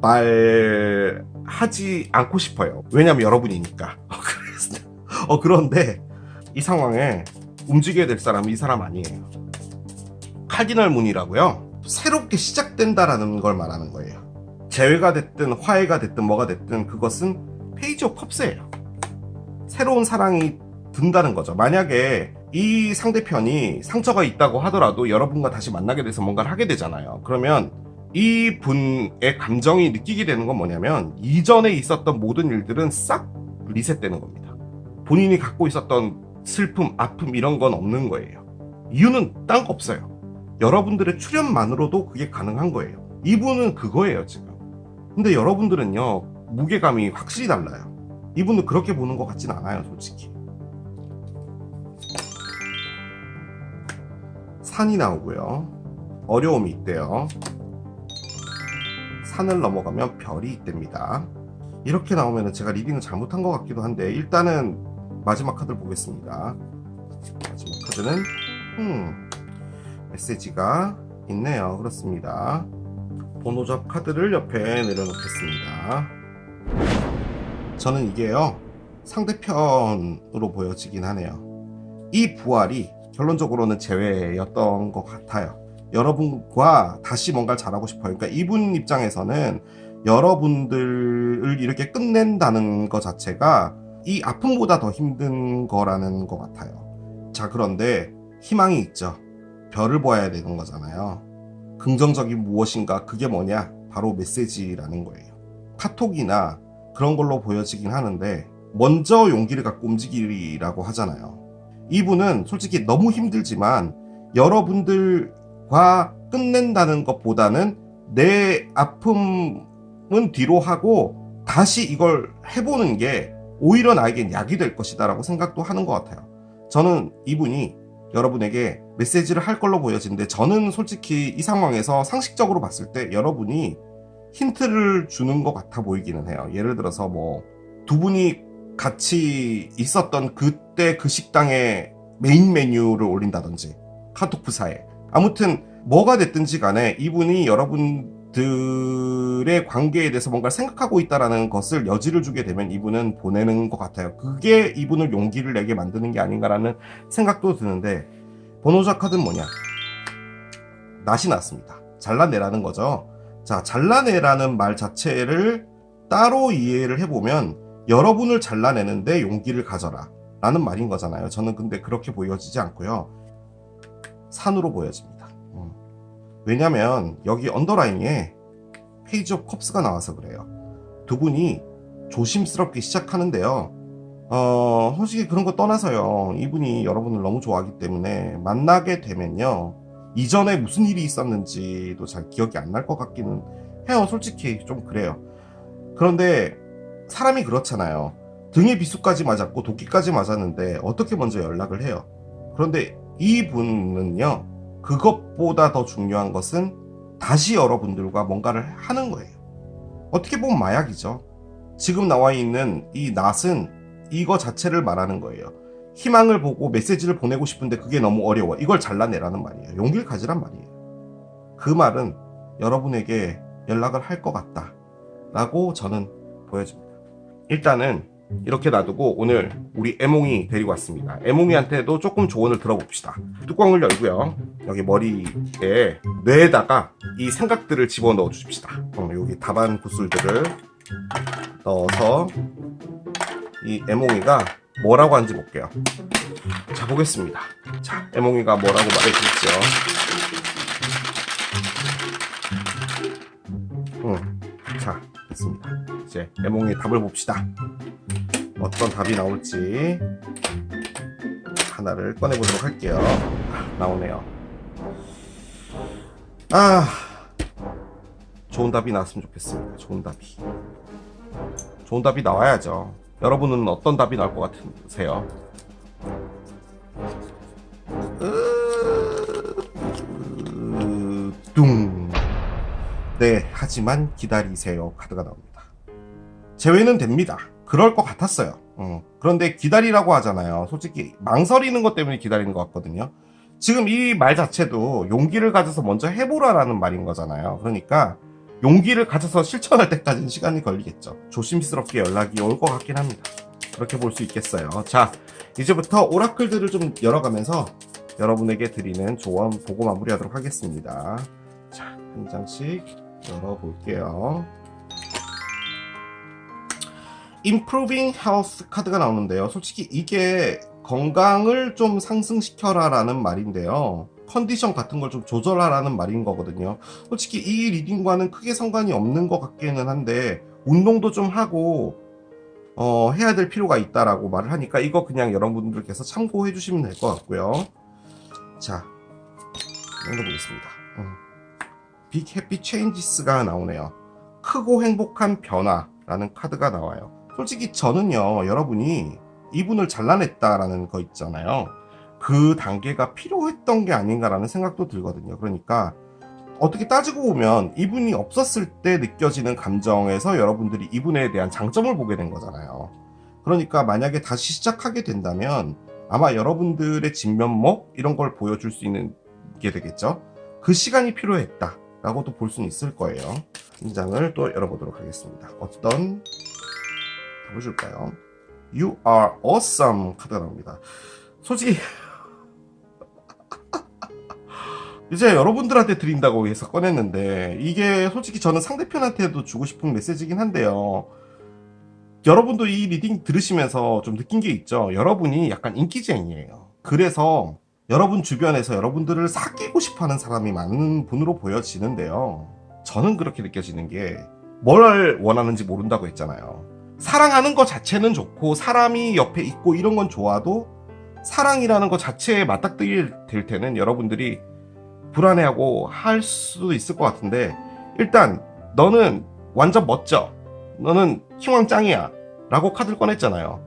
말하지 않고 싶어요. 왜냐면 여러분이니까. 그런데 이 상황에 움직여야 될 사람은 이 사람 아니에요. 카디널 문이라고요. 새롭게 시작된다라는 걸 말하는 거예요. 재회가 됐든 화해가 됐든 뭐가 됐든 그것은 페이지 오브 컵스예요. 새로운 사랑이 든다는 거죠. 만약에 이 상대편이 상처가 있다고 하더라도 여러분과 다시 만나게 돼서 뭔가를 하게 되잖아요. 그러면 이 분의 감정이 느끼게 되는 건 뭐냐면 이전에 있었던 모든 일들은 싹 리셋되는 겁니다. 본인이 갖고 있었던 슬픔, 아픔 이런 건 없는 거예요. 이유는 딴 거 없어요. 여러분들의 출연만으로도 그게 가능한 거예요. 이분은 그거예요 지금. 근데 여러분들은요 무게감이 확실히 달라요. 이분은 그렇게 보는 것 같진 않아요 솔직히. 산이 나오고요. 어려움이 있대요. 산을 넘어가면 별이 있답니다. 이렇게 나오면 제가 리딩을 잘못한 것 같기도 한데 일단은 마지막 카드를 보겠습니다. 마지막 카드는 메시지가 있네요. 그렇습니다. 번호잡 카드를 옆에 내려놓겠습니다. 저는 이게요, 상대편으로 보여지긴 하네요. 이 부활이 결론적으로는 제외였던 것 같아요. 여러분과 다시 뭔가를 잘하고 싶어요. 그러니까 이분 입장에서는 여러분들을 이렇게 끝낸다는 것 자체가 이 아픔보다 더 힘든 거라는 것 같아요. 자, 그런데 희망이 있죠. 별을 보아야 되는 거잖아요. 긍정적인 무엇인가, 그게 뭐냐? 바로 메시지라는 거예요. 카톡이나 그런 걸로 보여지긴 하는데 먼저 용기를 갖고 움직이라고 하잖아요. 이분은 솔직히 너무 힘들지만 여러분들과 끝낸다는 것보다는 내 아픔은 뒤로 하고 다시 이걸 해보는 게 오히려 나에겐 약이 될 것이다 라고 생각도 하는 것 같아요. 저는 이분이 여러분에게 메시지를 할 걸로 보여지는데, 저는 솔직히 이 상황에서 상식적으로 봤을 때 여러분이 힌트를 주는 것 같아 보이기는 해요. 예를 들어서 뭐 두 분이 같이 있었던 그때 그 식당에 메인 메뉴를 올린다든지 카톡 프사에, 아무튼 뭐가 됐든지 간에 이분이 여러분들의 관계에 대해서 뭔가 생각하고 있다라는 것을 여지를 주게 되면 이분은 보내는 것 같아요. 그게 이분을 용기를 내게 만드는 게 아닌가라는 생각도 드는데, 번호자 카드는 뭐냐? 낫이 났습니다. 잘라내라는 거죠. 자, 잘라내라는 말 자체를 따로 이해를 해보면 여러분을 잘라내는데 용기를 가져라 라는 말인 거잖아요. 저는 근데 그렇게 보여지지 않고요, 산으로 보여집니다. 왜냐면 여기 언더라인에 페이지 오브 컵스가 나와서 그래요. 두 분이 조심스럽게 시작하는데요, 솔직히 그런 거 떠나서요, 이분이 여러분을 너무 좋아하기 때문에 만나게 되면요, 이전에 무슨 일이 있었는지도 잘 기억이 안 날 것 같기는 해요. 솔직히 좀 그래요. 그런데 사람이 그렇잖아요. 등에 비수까지 맞았고 도끼까지 맞았는데 어떻게 먼저 연락을 해요? 그런데 이분은요, 그것보다 더 중요한 것은 다시 여러분들과 뭔가를 하는 거예요. 어떻게 보면 마약이죠. 지금 나와 있는 이 낫은 이거 자체를 말하는 거예요. 희망을 보고 메시지를 보내고 싶은데 그게 너무 어려워. 이걸 잘라내라는 말이에요. 용기를 가지란 말이에요. 그 말은 여러분에게 연락을 할 것 같다 라고 저는 보여집니다. 일단은 이렇게 놔두고 오늘 우리 애몽이 데리고 왔습니다. 애몽이한테도 조금 조언을 들어봅시다. 뚜껑을 열고요, 여기 머리에 뇌에다가 이 생각들을 집어넣어 주십시다. 여기 답안 구슬들을 넣어서 이 애몽이가 뭐라고 하는지 볼게요. 자, 보겠습니다. 자, 애몽이가 뭐라고 말해주시죠. 자, 됐습니다. 이제 애몽이 답을 봅시다. 어떤 답이 나올지 하나를 꺼내보도록 할게요. 나오네요. 좋은 답이 나왔으면 좋겠습니다. 좋은 답이 나와야죠. 여러분은 어떤 답이 나올 것 같으세요? 뚱. 네, 하지만 기다리세요 카드가 나옵니다. 제외는 됩니다. 그럴 것 같았어요. 그런데 기다리라고 하잖아요. 솔직히 망설이는 것 때문에 기다리는 것 같거든요. 지금 이 말 자체도 용기를 가져서 먼저 해보라라는 말인 거잖아요. 그러니까 용기를 가져서 실천할 때까지는 시간이 걸리겠죠. 조심스럽게 연락이 올 것 같긴 합니다. 그렇게 볼 수 있겠어요. 자, 이제부터 오라클들을 좀 열어가면서 여러분에게 드리는 조언 보고 마무리하도록 하겠습니다. 자, 한 장씩 열어볼게요. Improving Health 카드가 나오는데요. 솔직히 이게 건강을 좀 상승시켜라 라는 말인데요, 컨디션 같은 걸 좀 조절하라는 말인 거거든요. 솔직히 이 리딩과는 크게 상관이 없는 것 같기는 한데 운동도 좀 하고 해야 될 필요가 있다라고 말을 하니까 이거 그냥 여러분들께서 참고해 주시면 될 것 같고요. 자, 읽어보겠습니다. Big Happy Changes가 나오네요. 크고 행복한 변화라는 카드가 나와요. 솔직히 저는요, 여러분이 이분을 잘라냈다라는 거 있잖아요, 그 단계가 필요했던 게 아닌가라는 생각도 들거든요. 그러니까 어떻게 따지고 보면 이분이 없었을 때 느껴지는 감정에서 여러분들이 이분에 대한 장점을 보게 된 거잖아요. 그러니까 만약에 다시 시작하게 된다면 아마 여러분들의 진면목 이런 걸 보여줄 수 있는 게 되겠죠. 그 시간이 필요했다 라고도 볼 수는 있을 거예요. 한 장을 또 열어보도록 하겠습니다. 어떤 답을 줄까요? You are awesome 카드가 나옵니다. 솔직히 이제 여러분들한테 드린다고 해서 꺼냈는데, 이게 솔직히 저는 상대편한테도 주고 싶은 메시지긴 한데요. 여러분도 이 리딩 들으시면서 좀 느낀 게 있죠. 여러분이 약간 인기쟁이에요. 그래서 여러분 주변에서 여러분들을 사귀고 싶어하는 사람이 많은 분으로 보여지는데요. 저는 그렇게 느껴지는 게, 뭘 원하는지 모른다고 했잖아요. 사랑하는 것 자체는 좋고 사람이 옆에 있고 이런 건 좋아도, 사랑이라는 것 자체에 맞닥뜨릴 때는 여러분들이 불안해하고 할 수도 있을 것 같은데, 일단 너는 완전 멋져, 너는 희망짱이야 라고 카드를 꺼냈잖아요.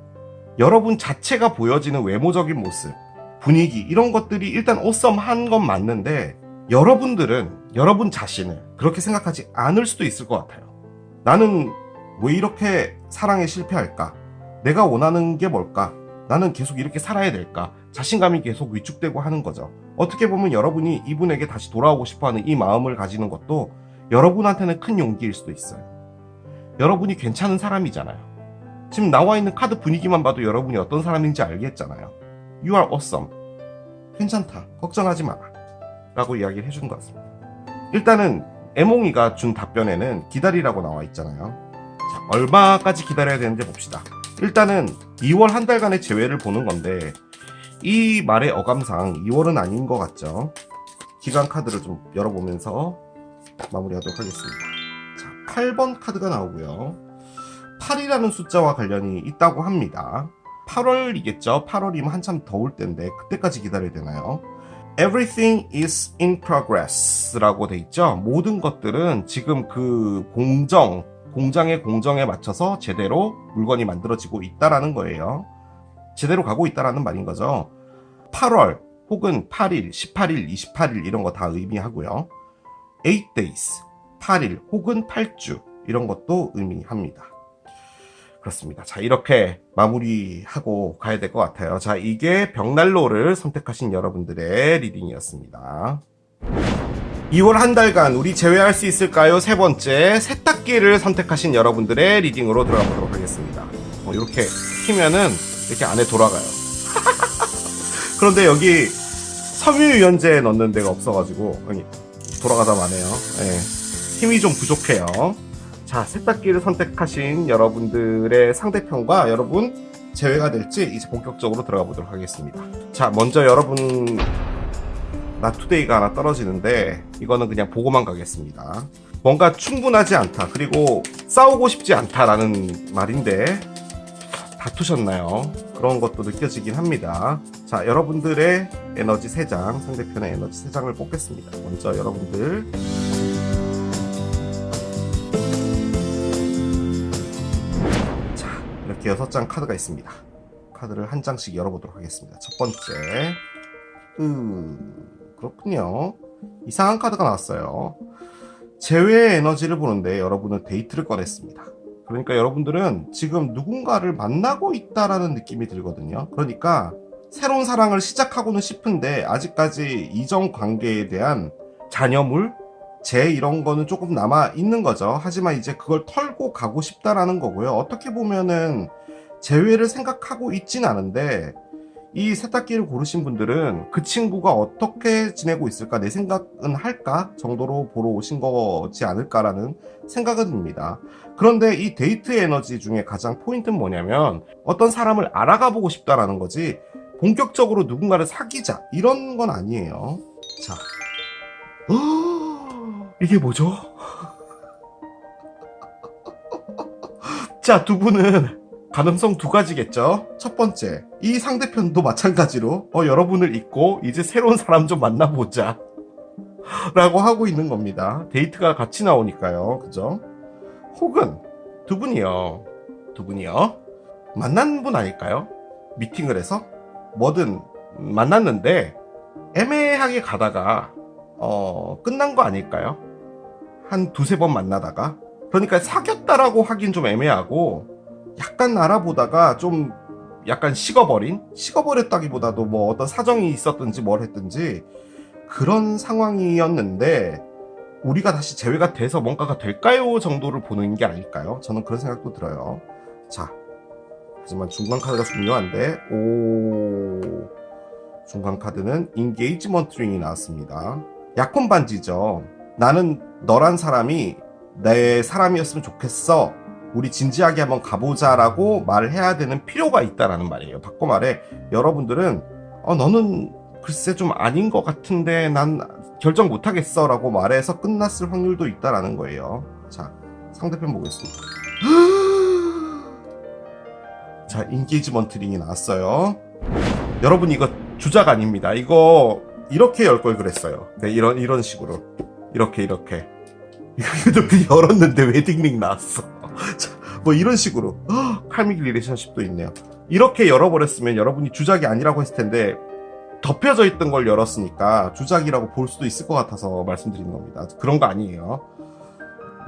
여러분 자체가 보여지는 외모적인 모습, 분위기, 이런 것들이 일단 어썸한 건 맞는데, 여러분들은 여러분 자신을 그렇게 생각하지 않을 수도 있을 것 같아요. 나는 왜 이렇게 사랑에 실패할까? 내가 원하는 게 뭘까? 나는 계속 이렇게 살아야 될까? 자신감이 계속 위축되고 하는 거죠. 어떻게 보면 여러분이 이분에게 다시 돌아오고 싶어하는 이 마음을 가지는 것도 여러분한테는 큰 용기일 수도 있어요. 여러분이 괜찮은 사람이잖아요. 지금 나와 있는 카드 분위기만 봐도 여러분이 어떤 사람인지 알겠잖아요. You are awesome. 괜찮다. 걱정하지 마라. 라고 이야기를 해준 것 같습니다. 일단은 애몽이가 준 답변에는 기다리라고 나와 있잖아요. 자, 얼마까지 기다려야 되는지 봅시다. 일단은 2월 한 달간의 재회를 보는 건데, 이 말의 어감상 2월은 아닌 것 같죠. 기간 카드를 좀 열어보면서 마무리하도록 하겠습니다. 자, 8번 카드가 나오고요. 8이라는 숫자와 관련이 있다고 합니다. 8월이겠죠. 8월이면 한참 더울 때인데 그때까지 기다려야 되나요? Everything is in progress 라고 돼 있죠. 모든 것들은 지금 그 공장의 공정에 맞춰서 제대로 물건이 만들어지고 있다라는 거예요. 제대로 가고 있다라는 말인 거죠. 8월 혹은 8일, 18일, 28일 이런 거 다 의미하고요. 8 days, 8일 혹은 8주 이런 것도 의미합니다. 그렇습니다. 자, 이렇게 마무리하고 가야 될 것 같아요. 자, 이게 벽난로를 선택하신 여러분들의 리딩이었습니다. 2월 한 달간 우리 제외할 수 있을까요? 세 번째, 세탁기를 선택하신 여러분들의 리딩으로 들어가 보도록 하겠습니다. 이렇게 키면은 이렇게 안에 돌아가요. 그런데 여기 섬유유연제 넣는 데가 없어가지고 돌아가다 마네요. 네, 힘이 좀 부족해요. 자, 세탁기를 선택하신 여러분들의 상대편과 여러분 제외가 될지 이제 본격적으로 들어가 보도록 하겠습니다. 자, 먼저 여러분 나투데이가 하나 떨어지는데 이거는 그냥 보고만 가겠습니다. 뭔가 충분하지 않다, 그리고 싸우고 싶지 않다라는 말인데 다투셨나요? 그런 것도 느껴지긴 합니다. 자, 여러분들의 에너지 3장, 상대편의 에너지 3장을 뽑겠습니다. 먼저 여러분들 이렇게 6장 카드가 있습니다. 카드를 한 장씩 열어보도록 하겠습니다. 첫 번째, 그렇군요. 이상한 카드가 나왔어요. 제외의 에너지를 보는데 여러분은 데이트를 꺼냈습니다. 그러니까 여러분들은 지금 누군가를 만나고 있다라는 느낌이 들거든요. 그러니까 새로운 사랑을 시작하고는 싶은데 아직까지 이전 관계에 대한 잔여물, 이런 거는 조금 남아 있는 거죠. 하지만 이제 그걸 털고 가고 싶다라는 거고요. 어떻게 보면은 재회를 생각하고 있진 않은데, 이 세탁기를 고르신 분들은 그 친구가 어떻게 지내고 있을까, 내 생각은 할까 정도로 보러 오신 거지 않을까라는 생각은 듭니다. 그런데 이 데이트 에너지 중에 가장 포인트는 뭐냐면 어떤 사람을 알아가 보고 싶다라는 거지, 본격적으로 누군가를 사귀자 이런 건 아니에요. 자, 이게 뭐죠? 자, 두 분은 가능성 2가지겠죠. 첫 번째, 이 상대편도 마찬가지로 여러분을 잊고 이제 새로운 사람 좀 만나보자 라고 하고 있는 겁니다. 데이트가 같이 나오니까요. 그죠? 혹은 두 분이요 만난 분 아닐까요? 미팅을 해서 뭐든 만났는데 애매하게 가다가 끝난 거 아닐까요? 한 2-3번 만나다가. 그러니까 사귀었다라고 하긴 좀 애매하고, 약간 알아보다가 좀 약간 식어버렸다기보다도 뭐 어떤 사정이 있었든지 뭘 했든지 그런 상황이었는데 우리가 다시 제외가 돼서 뭔가가 될까요? 정도를 보는 게 아닐까요? 저는 그런 생각도 들어요. 자, 하지만 중간 카드가 중요한데, 중간 카드는 인게이지먼트 링이 나왔습니다. 약혼 반지죠. 나는 너란 사람이 내 사람이었으면 좋겠어. 우리 진지하게 한번 가보자 라고 말해야 되는 필요가 있다라는 말이에요. 바꿔 말해, 여러분들은 너는 글쎄 좀 아닌 것 같은데 난 결정 못하겠어 라고 말해서 끝났을 확률도 있다라는 거예요. 자, 상대편 보겠습니다. 자, 인게이지먼트 링이 나왔어요. 여러분, 이거 주작 아닙니다. 이거 이렇게 열 걸 그랬어요. 네, 이런 식으로 이렇게 이렇게 열었는데 웨딩링 나왔어. 자, 뭐 이런 식으로 칼믹 리레이션십도 있네요. 이렇게 열어버렸으면 여러분이 주작이 아니라고 했을 텐데 덮여져 있던 걸 열었으니까 주작이라고 볼 수도 있을 것 같아서 말씀드리는 겁니다. 그런 거 아니에요.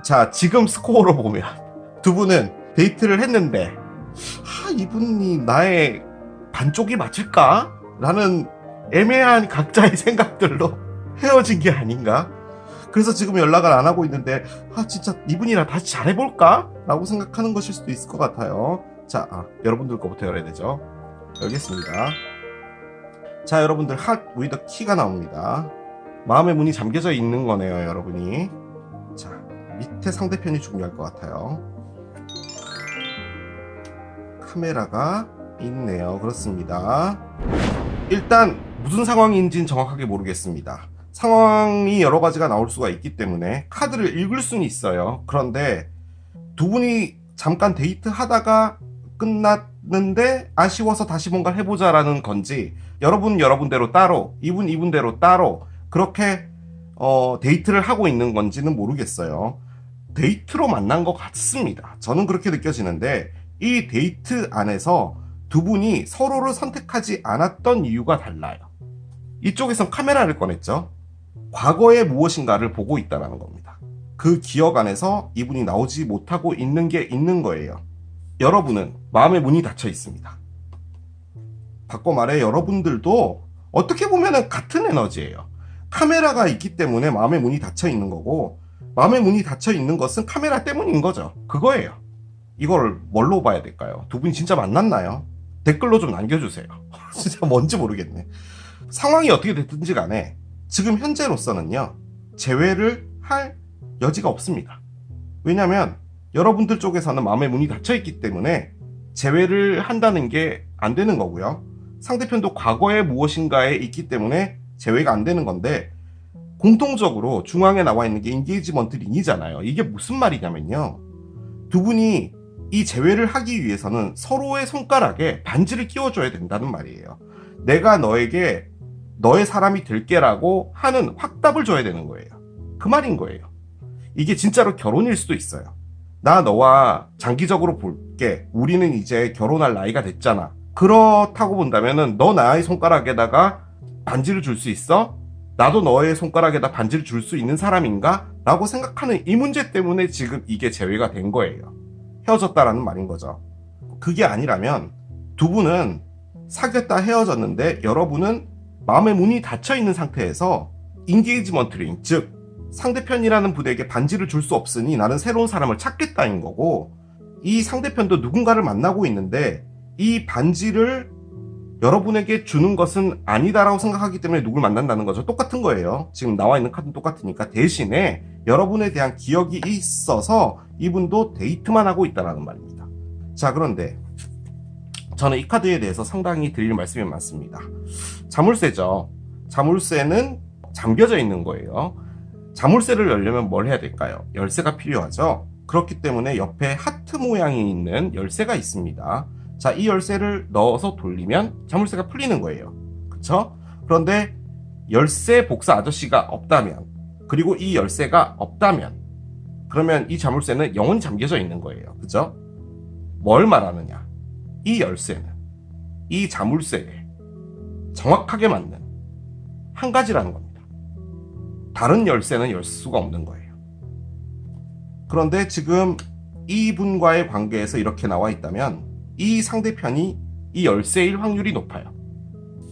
자, 지금 스코어로 보면 두 분은 데이트를 했는데 이분이 나의 반쪽이 맞을까? 라는 애매한 각자의 생각들로 헤어진 게 아닌가? 그래서 지금 연락을 안 하고 있는데 진짜 이분이랑 다시 잘해볼까? 라고 생각하는 것일 수도 있을 것 같아요. 자, 여러분들 거부터 열어야 되죠. 열겠습니다. 자, 여러분들 핫 위더 키가 나옵니다. 마음의 문이 잠겨져 있는 거네요, 여러분이. 자, 밑에 상대편이 중요할 것 같아요. 카메라가 있네요. 그렇습니다. 일단 무슨 상황인지는 정확하게 모르겠습니다. 상황이 여러 가지가 나올 수가 있기 때문에 카드를 읽을 수는 있어요. 그런데 두 분이 잠깐 데이트 하다가 끝났는데 아쉬워서 다시 뭔가를 해보자라는 건지, 여러분대로 따로, 이분대로 따로 그렇게 데이트를 하고 있는 건지는 모르겠어요. 데이트로 만난 것 같습니다. 저는 그렇게 느껴지는데 이 데이트 안에서 두 분이 서로를 선택하지 않았던 이유가 달라요. 이쪽에선 카메라를 꺼냈죠. 과거의 무엇인가를 보고 있다는 겁니다. 그 기억 안에서 이분이 나오지 못하고 있는 게 있는 거예요. 여러분은 마음의 문이 닫혀 있습니다. 바꿔 말해, 여러분들도 어떻게 보면 같은 에너지예요. 카메라가 있기 때문에 마음의 문이 닫혀 있는 거고, 마음의 문이 닫혀 있는 것은 카메라 때문인 거죠. 그거예요. 이걸 뭘로 봐야 될까요? 두 분이 진짜 만났나요? 댓글로 좀 남겨주세요. 진짜 뭔지 모르겠네. 상황이 어떻게 됐든지 간에 지금 현재로서는요, 재회를 할 여지가 없습니다. 왜냐면 여러분들 쪽에서는 마음의 문이 닫혀있기 때문에 재회를 한다는 게 안 되는 거고요. 상대편도 과거에 무엇인가에 있기 때문에 재회가 안 되는 건데, 공통적으로 중앙에 나와 있는 게 인게이지먼트 링이잖아요. 이게 무슨 말이냐면요, 두 분이 이 재회를 하기 위해서는 서로의 손가락에 반지를 끼워줘야 된다는 말이에요. 내가 너에게 너의 사람이 될게라고 하는 확답을 줘야 되는 거예요. 그 말인 거예요. 이게 진짜로 결혼일 수도 있어요. 나 너와 장기적으로 볼게. 우리는 이제 결혼할 나이가 됐잖아. 그렇다고 본다면은 너 나의 손가락에다가 반지를 줄 수 있어? 나도 너의 손가락에다 반지를 줄 수 있는 사람인가? 라고 생각하는 이 문제 때문에 지금 이게 재회가 된 거예요. 헤어졌다라는 말인 거죠. 그게 아니라면 두 분은 사귀었다 헤어졌는데 여러분은 마음의 문이 닫혀 있는 상태에서 인게이지먼트 링, 즉 상대편이라는 분에게 반지를 줄 수 없으니 나는 새로운 사람을 찾겠다인 거고, 이 상대편도 누군가를 만나고 있는데 이 반지를 여러분에게 주는 것은 아니다라고 생각하기 때문에 누굴 만난다는 거죠. 똑같은 거예요. 지금 나와 있는 카드는 똑같으니까. 대신에 여러분에 대한 기억이 있어서 이분도 데이트만 하고 있다는 말입니다. 자, 그런데 저는 이 카드에 대해서 상당히 드릴 말씀이 많습니다. 자물쇠죠. 자물쇠는 잠겨져 있는 거예요. 자물쇠를 열려면 뭘 해야 될까요? 열쇠가 필요하죠. 그렇기 때문에 옆에 하트 모양이 있는 열쇠가 있습니다. 자, 이 열쇠를 넣어서 돌리면 자물쇠가 풀리는 거예요. 그쵸? 그런데 열쇠 복사 아저씨가 없다면, 그리고 이 열쇠가 없다면, 그러면 이 자물쇠는 영원히 잠겨져 있는 거예요. 그죠? 뭘 말하느냐? 이 열쇠는 이 자물쇠에 정확하게 맞는 한 가지라는 겁니다. 다른 열쇠는 열 수가 없는 거예요. 그런데 지금 이분과의 관계에서 이렇게 나와 있다면 이 상대편이 이 열쇠일 확률이 높아요.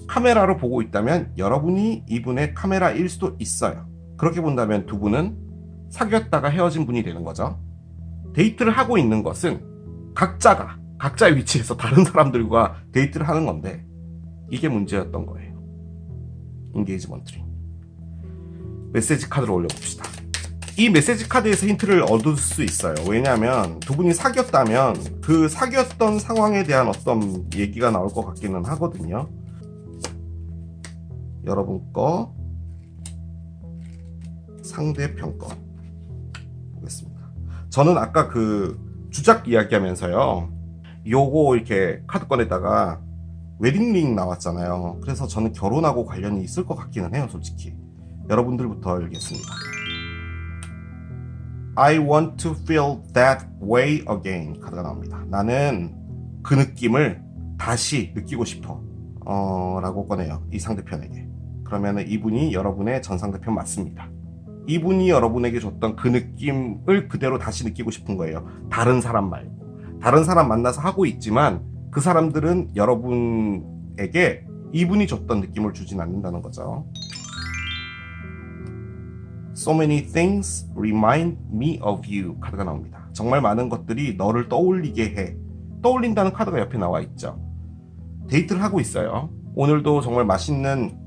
카메라로 보고 있다면 여러분이 이분의 카메라일 수도 있어요. 그렇게 본다면 두 분은 사귀었다가 헤어진 분이 되는 거죠. 데이트를 하고 있는 것은 각자가 각자의 위치에서 다른 사람들과 데이트를 하는 건데 이게 문제였던 거예요. 인게이지먼트링. 메시지 카드를 올려봅시다. 이 메시지 카드에서 힌트를 얻을 수 있어요. 왜냐하면 두 분이 사귀었다면 그 사귀었던 상황에 대한 어떤 얘기가 나올 것 같기는 하거든요. 여러분 거, 상대편 거 보겠습니다. 저는 아까 그 주작 이야기하면서요, 요거 이렇게 카드 꺼내다가 웨딩링 나왔잖아요. 그래서 저는 결혼하고 관련이 있을 것 같기는 해요, 솔직히. 여러분들부터 읽겠습니다. I want to feel that way again. 카드가 나옵니다. 나는 그 느낌을 다시 느끼고 싶어. 라고 꺼내요. 이 상대편에게. 그러면 이분이 여러분의 전 상대편 맞습니다. 이분이 여러분에게 줬던 그 느낌을 그대로 다시 느끼고 싶은 거예요. 다른 사람 말고. 다른 사람 만나서 하고 있지만 그 사람들은 여러분에게 이분이 줬던 느낌을 주진 않는다는 거죠. So many things remind me of you. 카드가 나옵니다. 정말 많은 것들이 너를 떠올리게 해. 떠올린다는 카드가 옆에 나와 있죠. 데이트를 하고 있어요. 오늘도 정말 맛있는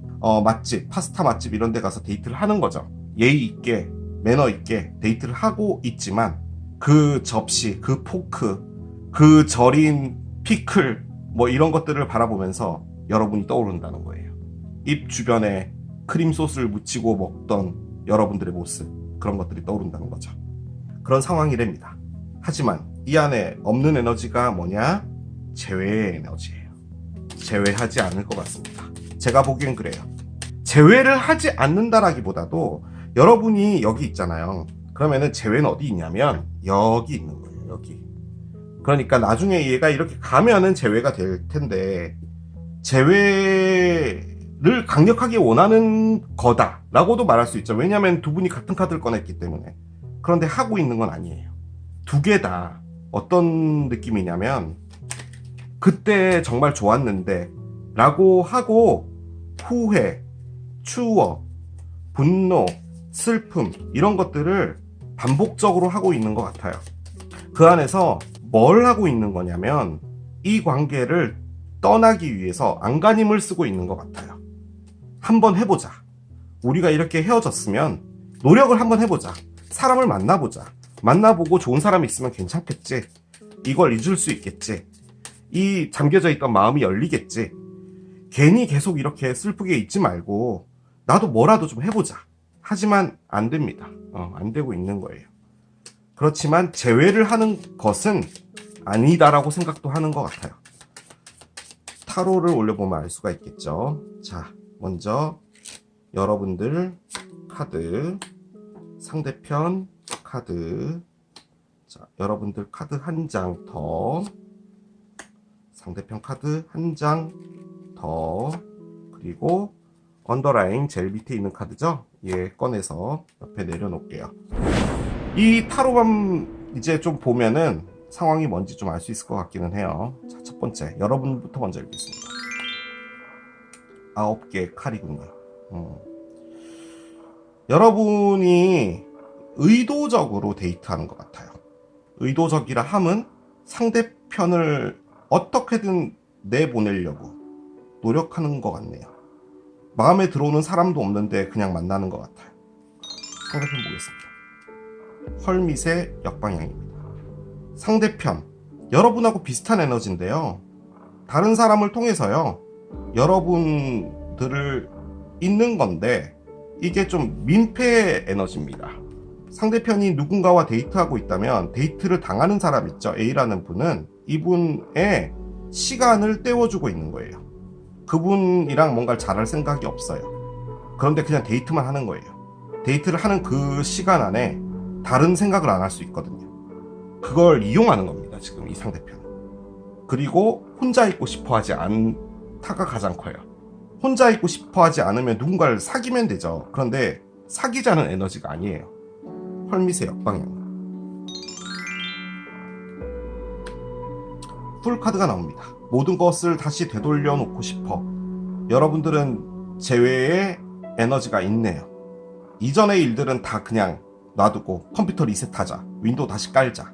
맛집, 파스타 맛집 이런 데 가서 데이트를 하는 거죠. 예의 있게, 매너 있게 데이트를 하고 있지만 그 접시, 그 포크, 그 절인 피클 뭐 이런 것들을 바라보면서 여러분이 떠오른다는 거예요. 입 주변에 크림 소스를 묻히고 먹던 여러분들의 모습, 그런 것들이 떠오른다는 거죠. 그런 상황이랍니다. 하지만 이 안에 없는 에너지가 뭐냐? 제외의 에너지예요. 제외하지 않을 것 같습니다. 제가 보기엔 그래요. 제외를 하지 않는다라기보다도 여러분이 여기 있잖아요. 그러면은 제외는 어디 있냐면 여기 있는 거예요. 여기. 그러니까 나중에 얘가 이렇게 가면은 제외가 될 텐데 제외를 강력하게 원하는 거다라고도 말할 수 있죠. 왜냐하면 두 분이 같은 카드를 꺼냈기 때문에. 그런데 하고 있는 건 아니에요. 두 개 다 어떤 느낌이냐면 그때 정말 좋았는데 라고 하고 후회, 추억, 분노, 슬픔 이런 것들을 반복적으로 하고 있는 것 같아요. 그 안에서 뭘 하고 있는 거냐면 이 관계를 떠나기 위해서 안간힘을 쓰고 있는 것 같아요. 한번 해보자. 우리가 이렇게 헤어졌으면 노력을 한번 해보자. 사람을 만나보자. 만나보고 좋은 사람이 있으면 괜찮겠지. 이걸 잊을 수 있겠지. 이 잠겨져 있던 마음이 열리겠지. 괜히 계속 이렇게 슬프게 있지 말고 나도 뭐라도 좀 해보자. 하지만 안 됩니다. 안 되고 있는 거예요. 그렇지만 제외를 하는 것은 아니다라고 생각도 하는 것 같아요. 타로를 올려보면 알 수가 있겠죠. 자, 먼저 여러분들 카드, 상대편 카드, 자, 여러분들 카드 한 장 더, 상대편 카드 한 장 더, 그리고 언더라인 제일 밑에 있는 카드죠. 얘 꺼내서 옆에 내려놓을게요. 이 타로만 이제 좀 보면은 상황이 뭔지 좀 알 수 있을 것 같기는 해요. 자, 첫 번째 여러분부터 먼저 읽겠습니다. 9개의 칼이군요. 여러분이 의도적으로 데이트하는 것 같아요. 의도적이라 함은 상대편을 어떻게든 내보내려고 노력하는 것 같네요. 마음에 들어오는 사람도 없는데 그냥 만나는 것 같아요. 상대편 보겠습니다. 헐밋의 역방향입니다. 상대편, 여러분하고 비슷한 에너지인데요. 다른 사람을 통해서요, 여러분들을 잇는 건데 이게 좀 민폐 에너지입니다. 상대편이 누군가와 데이트하고 있다면 데이트를 당하는 사람 있죠. A라는 분은 이분의 시간을 때워주고 있는 거예요. 그분이랑 뭔가를 잘할 생각이 없어요. 그런데 그냥 데이트만 하는 거예요. 데이트를 하는 그 시간 안에 다른 생각을 안 할 수 있거든요. 그걸 이용하는 겁니다. 지금 이 상대편. 그리고 혼자 있고 싶어 하지 않다가 가장 커요. 혼자 있고 싶어 하지 않으면 누군가를 사귀면 되죠. 그런데 사귀자는 에너지가 아니에요. 헐밋의 역방향. 풀 카드가 나옵니다. 모든 것을 다시 되돌려 놓고 싶어. 여러분들은 제외의 에너지가 있네요. 이전의 일들은 다 그냥 놔두고 컴퓨터 리셋하자, 윈도우 다시 깔자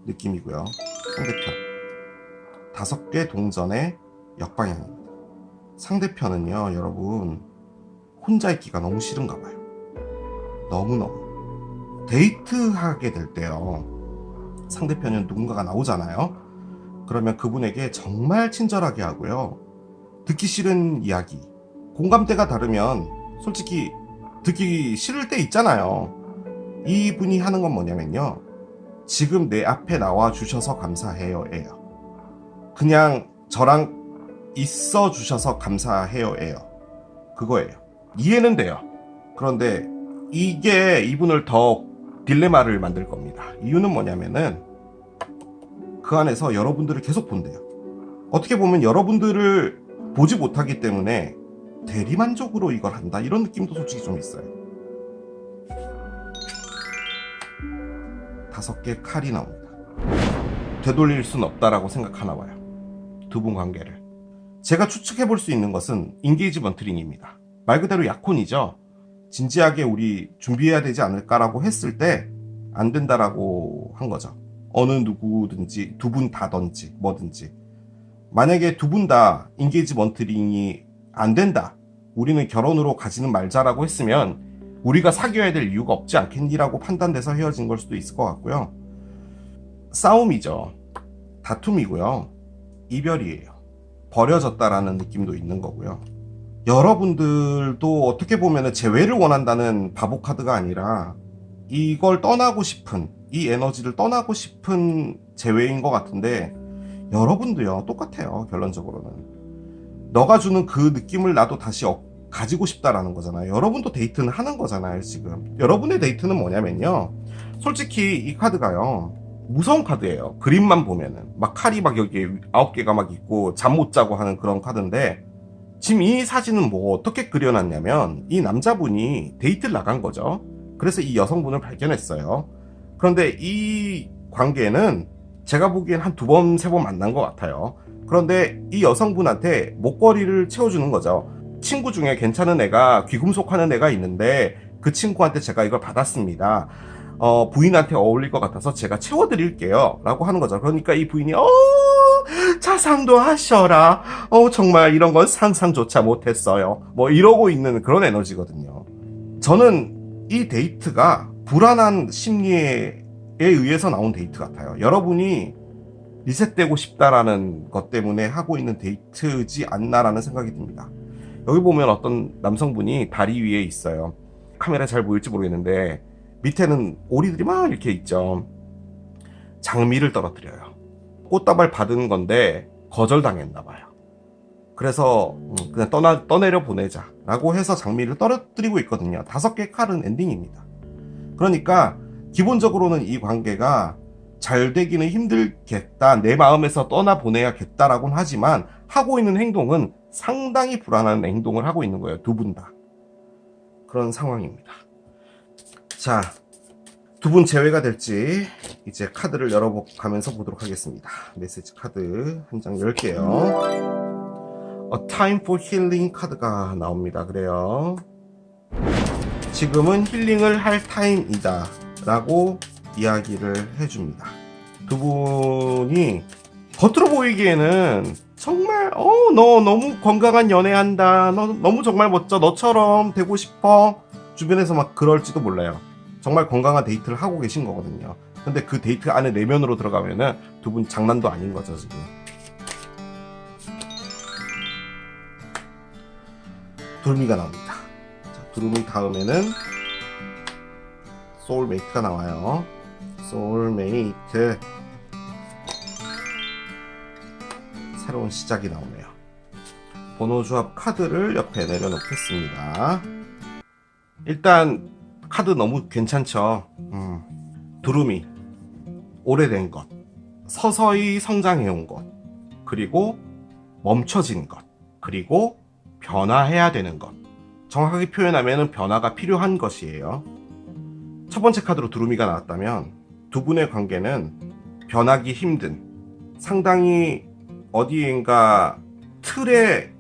느낌이고요. 상대편 5개 동전의 역방향입니다. 상대편은요, 여러분 혼자 있기가 너무 싫은가 봐요. 너무너무. 데이트하게 될 때요, 상대편은 누군가가 나오잖아요. 그러면 그분에게 정말 친절하게 하고요, 듣기 싫은 이야기, 공감대가 다르면 솔직히 듣기 싫을 때 있잖아요. 이분이 하는 건 뭐냐면요, 지금 내 앞에 나와 주셔서 감사해요 예요. 그냥 저랑 있어 주셔서 감사해요 예요. 그거예요. 이해는 돼요. 그런데 이게 이분을 더 딜레마를 만들 겁니다. 이유는 뭐냐면은 그 안에서 여러분들을 계속 본대요. 어떻게 보면 여러분들을 보지 못하기 때문에 대리만족으로 이걸 한다, 이런 느낌도 솔직히 좀 있어요. 5개 칼이 나옵니다. 되돌릴 순 없다라고 생각하나 봐요, 두 분 관계를. 제가 추측해 볼 수 있는 것은 인게이지먼트링입니다. 말 그대로 약혼이죠. 진지하게 우리 준비해야 되지 않을까라고 했을 때 안 된다라고 한 거죠. 어느 누구든지, 두 분 다든지 뭐든지. 만약에 두 분 다 인게이지먼트링이 안 된다, 우리는 결혼으로 가지는 말자라고 했으면 우리가 사귀어야 될 이유가 없지 않겠니라고 판단돼서 헤어진 걸 수도 있을 것 같고요. 싸움이죠. 다툼이고요. 이별이에요. 버려졌다라는 느낌도 있는 거고요. 여러분들도 어떻게 보면 재회를 원한다는 바보 카드가 아니라 이걸 떠나고 싶은, 이 에너지를 떠나고 싶은 재회인 것 같은데, 여러분도요 똑같아요. 결론적으로는 너가 주는 그 느낌을 나도 다시 가지고 싶다라는 거잖아요. 여러분도 데이트는 하는 거잖아요. 지금 여러분의 데이트는 뭐냐면요, 솔직히 이 카드가요 무서운 카드예요. 그림만 보면은 막 칼이 막 여기 9개가 막 있고 잠 못 자고 하는 그런 카드인데, 지금 이 사진은 뭐 어떻게 그려놨냐면 이 남자분이 데이트를 나간 거죠. 그래서 이 여성분을 발견했어요. 그런데 이 관계는 제가 보기엔 한 2번, 3번 만난 것 같아요. 그런데 이 여성분한테 목걸이를 채워주는 거죠. 친구 중에 괜찮은 애가, 귀금속하는 애가 있는데 그 친구한테 제가 이걸 받았습니다. 부인한테 어울릴 것 같아서 제가 채워드릴게요 라고 하는 거죠. 그러니까 이 부인이 자상도 하셔라, 정말 이런 건 상상조차 못했어요, 뭐 이러고 있는 그런 에너지거든요. 저는 이 데이트가 불안한 심리에 의해서 나온 데이트 같아요. 여러분이 리셋되고 싶다라는 것 때문에 하고 있는 데이트지 않나라는 생각이 듭니다. 여기 보면 어떤 남성분이 다리 위에 있어요. 카메라에 잘 보일지 모르겠는데 밑에는 오리들이 막 이렇게 있죠. 장미를 떨어뜨려요. 꽃다발 받은 건데 거절당했나 봐요. 그래서 그냥 떠내려 보내자 라고 해서 장미를 떨어뜨리고 있거든요. 5개 칼은 엔딩입니다. 그러니까 기본적으로는 이 관계가 잘 되기는 힘들겠다, 내 마음에서 떠나보내야겠다라고는 하지만 하고 있는 행동은 상당히 불안한 행동을 하고 있는 거예요. 두 분 다. 그런 상황입니다. 자, 두 분 제외가 될지 이제 카드를 열어가면서 보도록 하겠습니다. 메시지 카드 한 장 열게요. A Time for Healing 카드가 나옵니다. 그래요, 지금은 힐링을 할 타임이다 라고 이야기를 해줍니다. 두 분이 겉으로 보이기에는 정말 너 너무 건강한 연애한다, 너 너무 정말 멋져, 너처럼 되고 싶어, 주변에서 막 그럴지도 몰라요. 정말 건강한 데이트를 하고 계신 거거든요. 근데 그 데이트 안에 내면으로 들어가면은 두 분 장난도 아닌 거죠. 지금 두루미가 나옵니다. 자, 두루미 다음에는 소울메이트가 나와요. 소울메이트, 새로운 시작이 나오네요. 번호 조합 카드를 옆에 내려놓겠습니다. 일단 카드 너무 괜찮죠. 두루미, 오래된 것, 서서히 성장해온 것, 그리고 멈춰진 것, 그리고 변화해야 되는 것. 정확하게 표현하면 변화가 필요한 것이에요. 첫 번째 카드로 두루미가 나왔다면 두 분의 관계는 변하기 힘든, 상당히 어디인가 틀에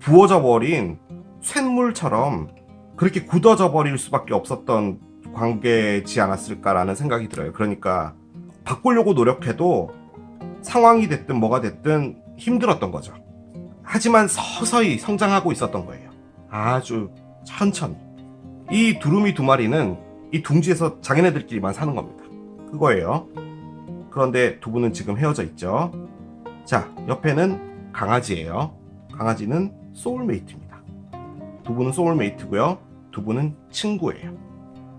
부어져 버린 쇳물처럼 그렇게 굳어져 버릴 수밖에 없었던 관계지 않았을까라는 생각이 들어요. 그러니까 바꾸려고 노력해도 상황이 됐든 뭐가 됐든 힘들었던 거죠. 하지만 서서히 성장하고 있었던 거예요. 아주 천천히. 이 두루미 두 마리는 이 둥지에서 자기네들끼리만 사는 겁니다. 그거예요. 그런데 두 분은 지금 헤어져 있죠. 자, 옆에는 강아지예요. 강아지는 소울메이트입니다. 두 분은 소울메이트고요. 두 분은 친구예요.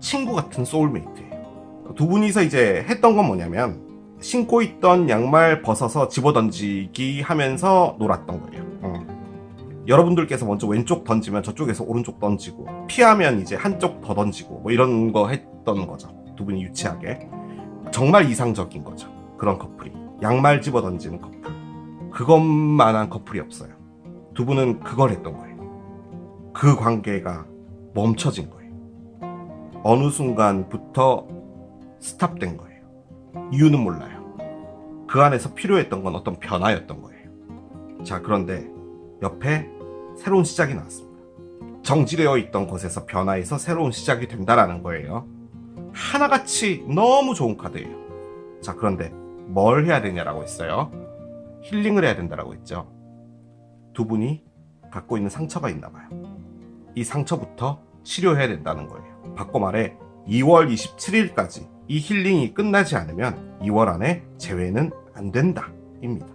친구 같은 소울메이트예요. 두 분이서 이제 했던 건 뭐냐면 신고 있던 양말 벗어서 집어던지기 하면서 놀았던 거예요. 여러분들께서 먼저 왼쪽 던지면 저쪽에서 오른쪽 던지고, 피하면 이제 한쪽 더 던지고, 뭐 이런 거 했던 거죠. 두 분이 유치하게. 정말 이상적인 거죠. 그런 커플이. 양말 집어 던지는 커플. 그것만한 커플이 없어요. 두 분은 그걸 했던 거예요. 그 관계가 멈춰진 거예요. 어느 순간부터 스탑된 거예요. 이유는 몰라요. 그 안에서 필요했던 건 어떤 변화였던 거예요. 자, 그런데 옆에 새로운 시작이 나왔습니다. 정지되어 있던 곳에서 변화해서 새로운 시작이 된다라는 거예요. 하나같이 너무 좋은 카드예요. 자, 그런데 뭘 해야 되냐라고 했어요. 힐링을 해야 된다라고 했죠. 두 분이 갖고 있는 상처가 있나 봐요. 이 상처부터 치료해야 된다는 거예요. 바꿔 말해 2월 27일까지 이 힐링이 끝나지 않으면 2월 안에 재회는 안 된다 입니다.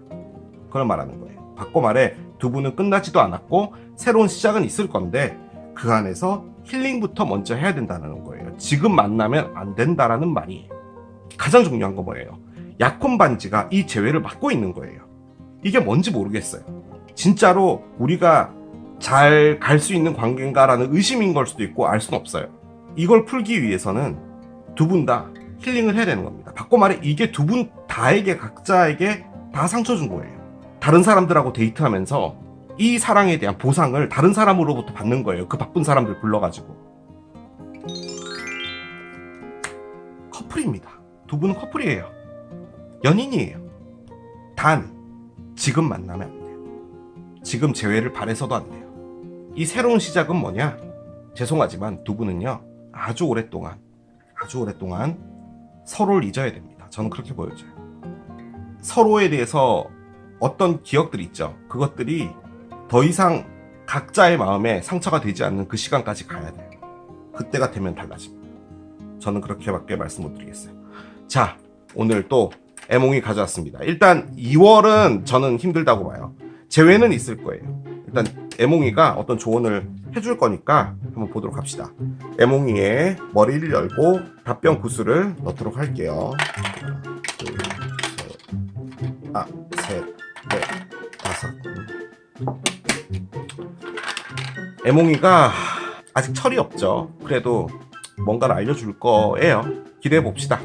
그걸 말하는 거예요. 바꿔 말해 두 분은 끝나지도 않았고 새로운 시작은 있을 건데 그 안에서 힐링부터 먼저 해야 된다는 거예요. 지금 만나면 안 된다라는 말이에요. 가장 중요한 건 뭐예요? 약혼 반지가 이 재회를 막고 있는 거예요. 이게 뭔지 모르겠어요. 진짜로 우리가 잘 갈 수 있는 관계인가라는 의심인 걸 수도 있고 알 수는 없어요. 이걸 풀기 위해서는 두 분 다 힐링을 해야 되는 겁니다. 바꿔 말해 이게 두 분 다에게 각자에게 다 상처 준 거예요. 다른 사람들하고 데이트하면서 이 사랑에 대한 보상을 다른 사람으로부터 받는 거예요. 그 바쁜 사람들 불러가지고. 커플입니다. 두 분은 커플이에요. 연인이에요. 단 지금 만나면 안 돼요. 지금 재회를 바래서도 안 돼요. 이 새로운 시작은 뭐냐? 죄송하지만 두 분은요 아주 오랫동안 서로를 잊어야 됩니다. 저는 그렇게 보여져요. 서로에 대해서 어떤 기억들이 있죠. 그것들이 더 이상 각자의 마음에 상처가 되지 않는 그 시간까지 가야 돼요. 그때가 되면 달라집니다. 저는 그렇게밖에 말씀 못 드리겠어요. 자, 오늘 또 애몽이 가져왔습니다. 일단 2월은 저는 힘들다고 봐요. 재회는 있을 거예요. 일단 애몽이가 어떤 조언을 해줄 거니까 한번 보도록 합시다. 애몽이의 머리를 열고 답변 구슬을 넣도록 할게요. 하나, 둘, 셋, 넷, 다섯. 애몽이가 아직 철이 없죠. 그래도 뭔가를 알려줄 거예요. 기대해 봅시다.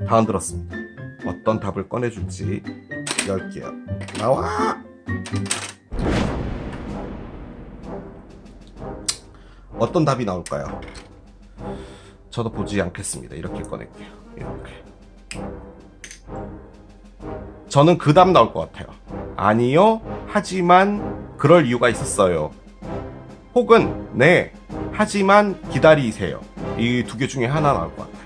다 흔들었습니다. 어떤 답을 꺼내줄지 열게요. 나와! 어떤 답이 나올까요? 저도 보지 않겠습니다. 이렇게 꺼낼게요. 이렇게. 저는 그 답 나올 것 같아요. 아니요, 하지만 그럴 이유가 있었어요. 혹은 네, 하지만 기다리세요. 이 두 개 중에 하나 나올 것 같아요.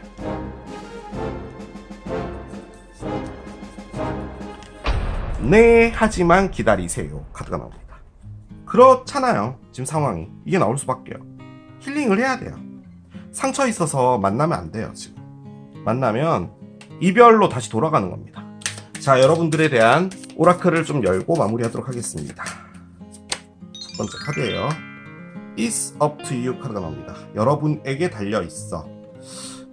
네, 하지만 기다리세요. 카드가 나옵니다. 그렇잖아요. 지금 상황이. 이게 나올 수밖에요. 힐링을 해야 돼요. 상처 있어서 만나면 안 돼요. 지금 만나면 이별로 다시 돌아가는 겁니다. 자, 여러분들에 대한 오라클을 좀 열고 마무리하도록 하겠습니다. 첫 번째 카드예요. It's up to you 카드가 나옵니다. 여러분에게 달려있어.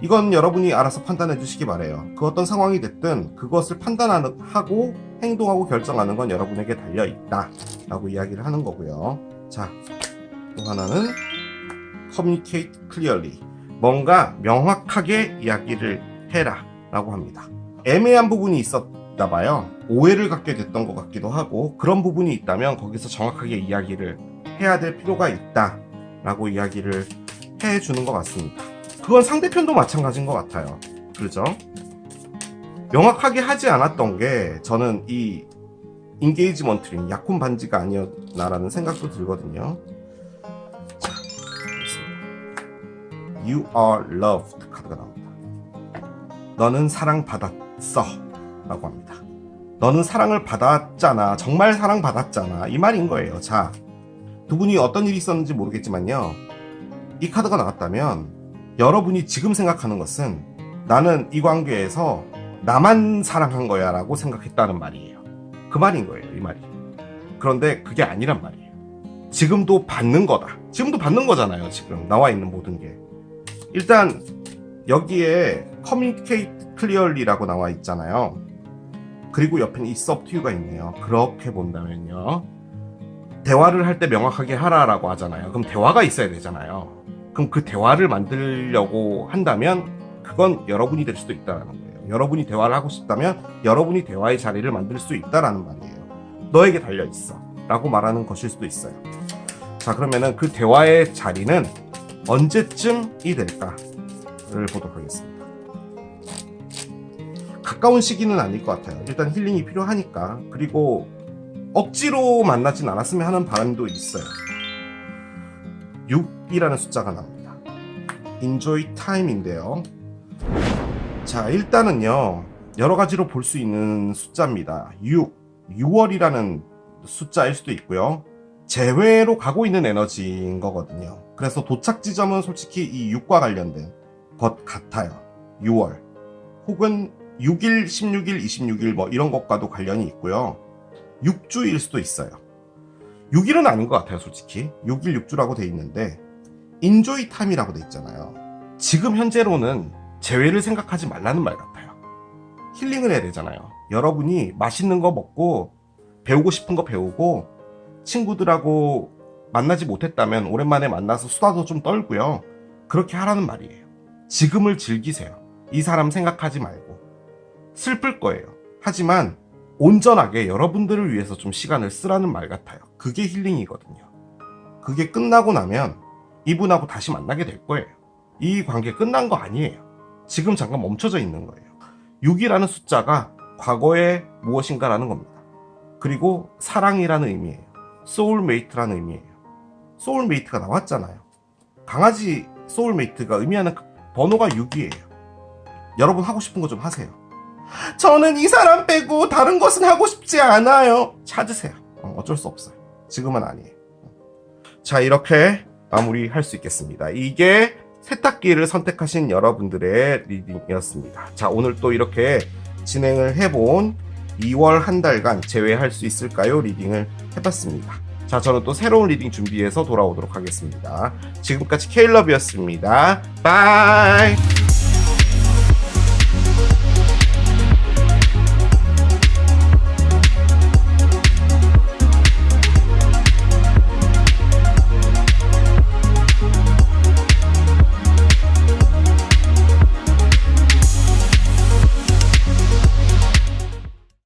이건 여러분이 알아서 판단해 주시기 바래요. 그 어떤 상황이 됐든 그것을 판단하고 행동하고 결정하는 건 여러분에게 달려있다 라고 이야기를 하는 거고요. 자, 또 하나는 Communicate clearly. 뭔가 명확하게 이야기를 해라 라고 합니다. 애매한 부분이 있었나 봐요. 오해를 갖게 됐던 것 같기도 하고, 그런 부분이 있다면 거기서 정확하게 이야기를 해야 될 필요가 있다 라고 이야기를 해주는 것 같습니다. 그건 상대편도 마찬가지인 것 같아요. 그렇죠? 명확하게 하지 않았던 게 저는 이 인게이지먼트린 약혼 반지가 아니었나라는 생각도 들거든요. 자, 보겠습니다. You are loved 카드가 나옵니다. 너는 사랑받았어 라고 합니다. 너는 사랑을 받았잖아. 정말 사랑받았잖아. 이 말인 거예요. 자, 두 분이 어떤 일이 있었는지 모르겠지만요. 이 카드가 나왔다면 여러분이 지금 생각하는 것은 나는 이 관계에서 나만 사랑한 거야 라고 생각했다는 말이에요. 그 말인 거예요. 이 말이. 그런데 그게 아니란 말이에요. 지금도 받는 거다. 지금도 받는 거잖아요. 지금 나와 있는 모든 게. 일단 여기에 communicate clearly라고 나와 있잖아요. 그리고 옆에는 it's up to you가 있네요. 그렇게 본다면요. 대화를 할 때 명확하게 하라라고 하잖아요. 그럼 대화가 있어야 되잖아요. 그럼 그 대화를 만들려고 한다면 그건 여러분이 될 수도 있다는 거예요. 여러분이 대화를 하고 싶다면 여러분이 대화의 자리를 만들 수 있다라는 말이에요. 너에게 달려있어 라고 말하는 것일 수도 있어요. 자, 그러면은 그 대화의 자리는 언제쯤이 될까를 보도록 하겠습니다. 가까운 시기는 아닐 것 같아요. 일단 힐링이 필요하니까. 그리고 억지로 만나진 않았으면 하는 바람도 있어요. 6이라는 숫자가 나옵니다. Enjoy time인데요. 자, 일단은요, 여러 가지로 볼 수 있는 숫자입니다. 6월이라는 숫자일 수도 있고요. 재회로 가고 있는 에너지인 거거든요. 그래서 도착 지점은 솔직히 이 6과 관련된 것 같아요. 6월. 혹은 6일, 16일, 26일 뭐 이런 것과도 관련이 있고요. 6주일 수도 있어요. 6일은 아닌 것 같아요, 솔직히. 6일, 6주라고 돼 있는데 인조이 타임이라고 돼 있잖아요. 지금 현재로는 재회를 생각하지 말라는 말 같아요. 힐링을 해야 되잖아요. 여러분이 맛있는 거 먹고 배우고 싶은 거 배우고 친구들하고 만나지 못했다면 오랜만에 만나서 수다도 좀 떨고요. 그렇게 하라는 말이에요. 지금을 즐기세요. 이 사람 생각하지 말고. 슬플 거예요. 하지만 온전하게 여러분들을 위해서 좀 시간을 쓰라는 말 같아요. 그게 힐링이거든요. 그게 끝나고 나면 이분하고 다시 만나게 될 거예요. 이 관계 끝난 거 아니에요. 지금 잠깐 멈춰져 있는 거예요. 6이라는 숫자가 과거의 무엇인가라는 겁니다. 그리고 사랑이라는 의미예요. 소울메이트라는 의미예요. 소울메이트가 나왔잖아요. 강아지 소울메이트가 의미하는 번호가 6이에요. 여러분 하고 싶은 거 좀 하세요. 저는 이 사람 빼고 다른 것은 하고 싶지 않아요. 찾으세요. 어쩔 수 없어요. 지금은 아니에요. 자, 이렇게 마무리할 수 있겠습니다. 이게 세탁기를 선택하신 여러분들의 리딩이었습니다. 자, 오늘 또 이렇게 진행을 해본 2월 한 달간 제외할 수 있을까요? 리딩을 해봤습니다. 자, 저는 또 새로운 리딩 준비해서 돌아오도록 하겠습니다. 지금까지 케일러브였습니다. 바이!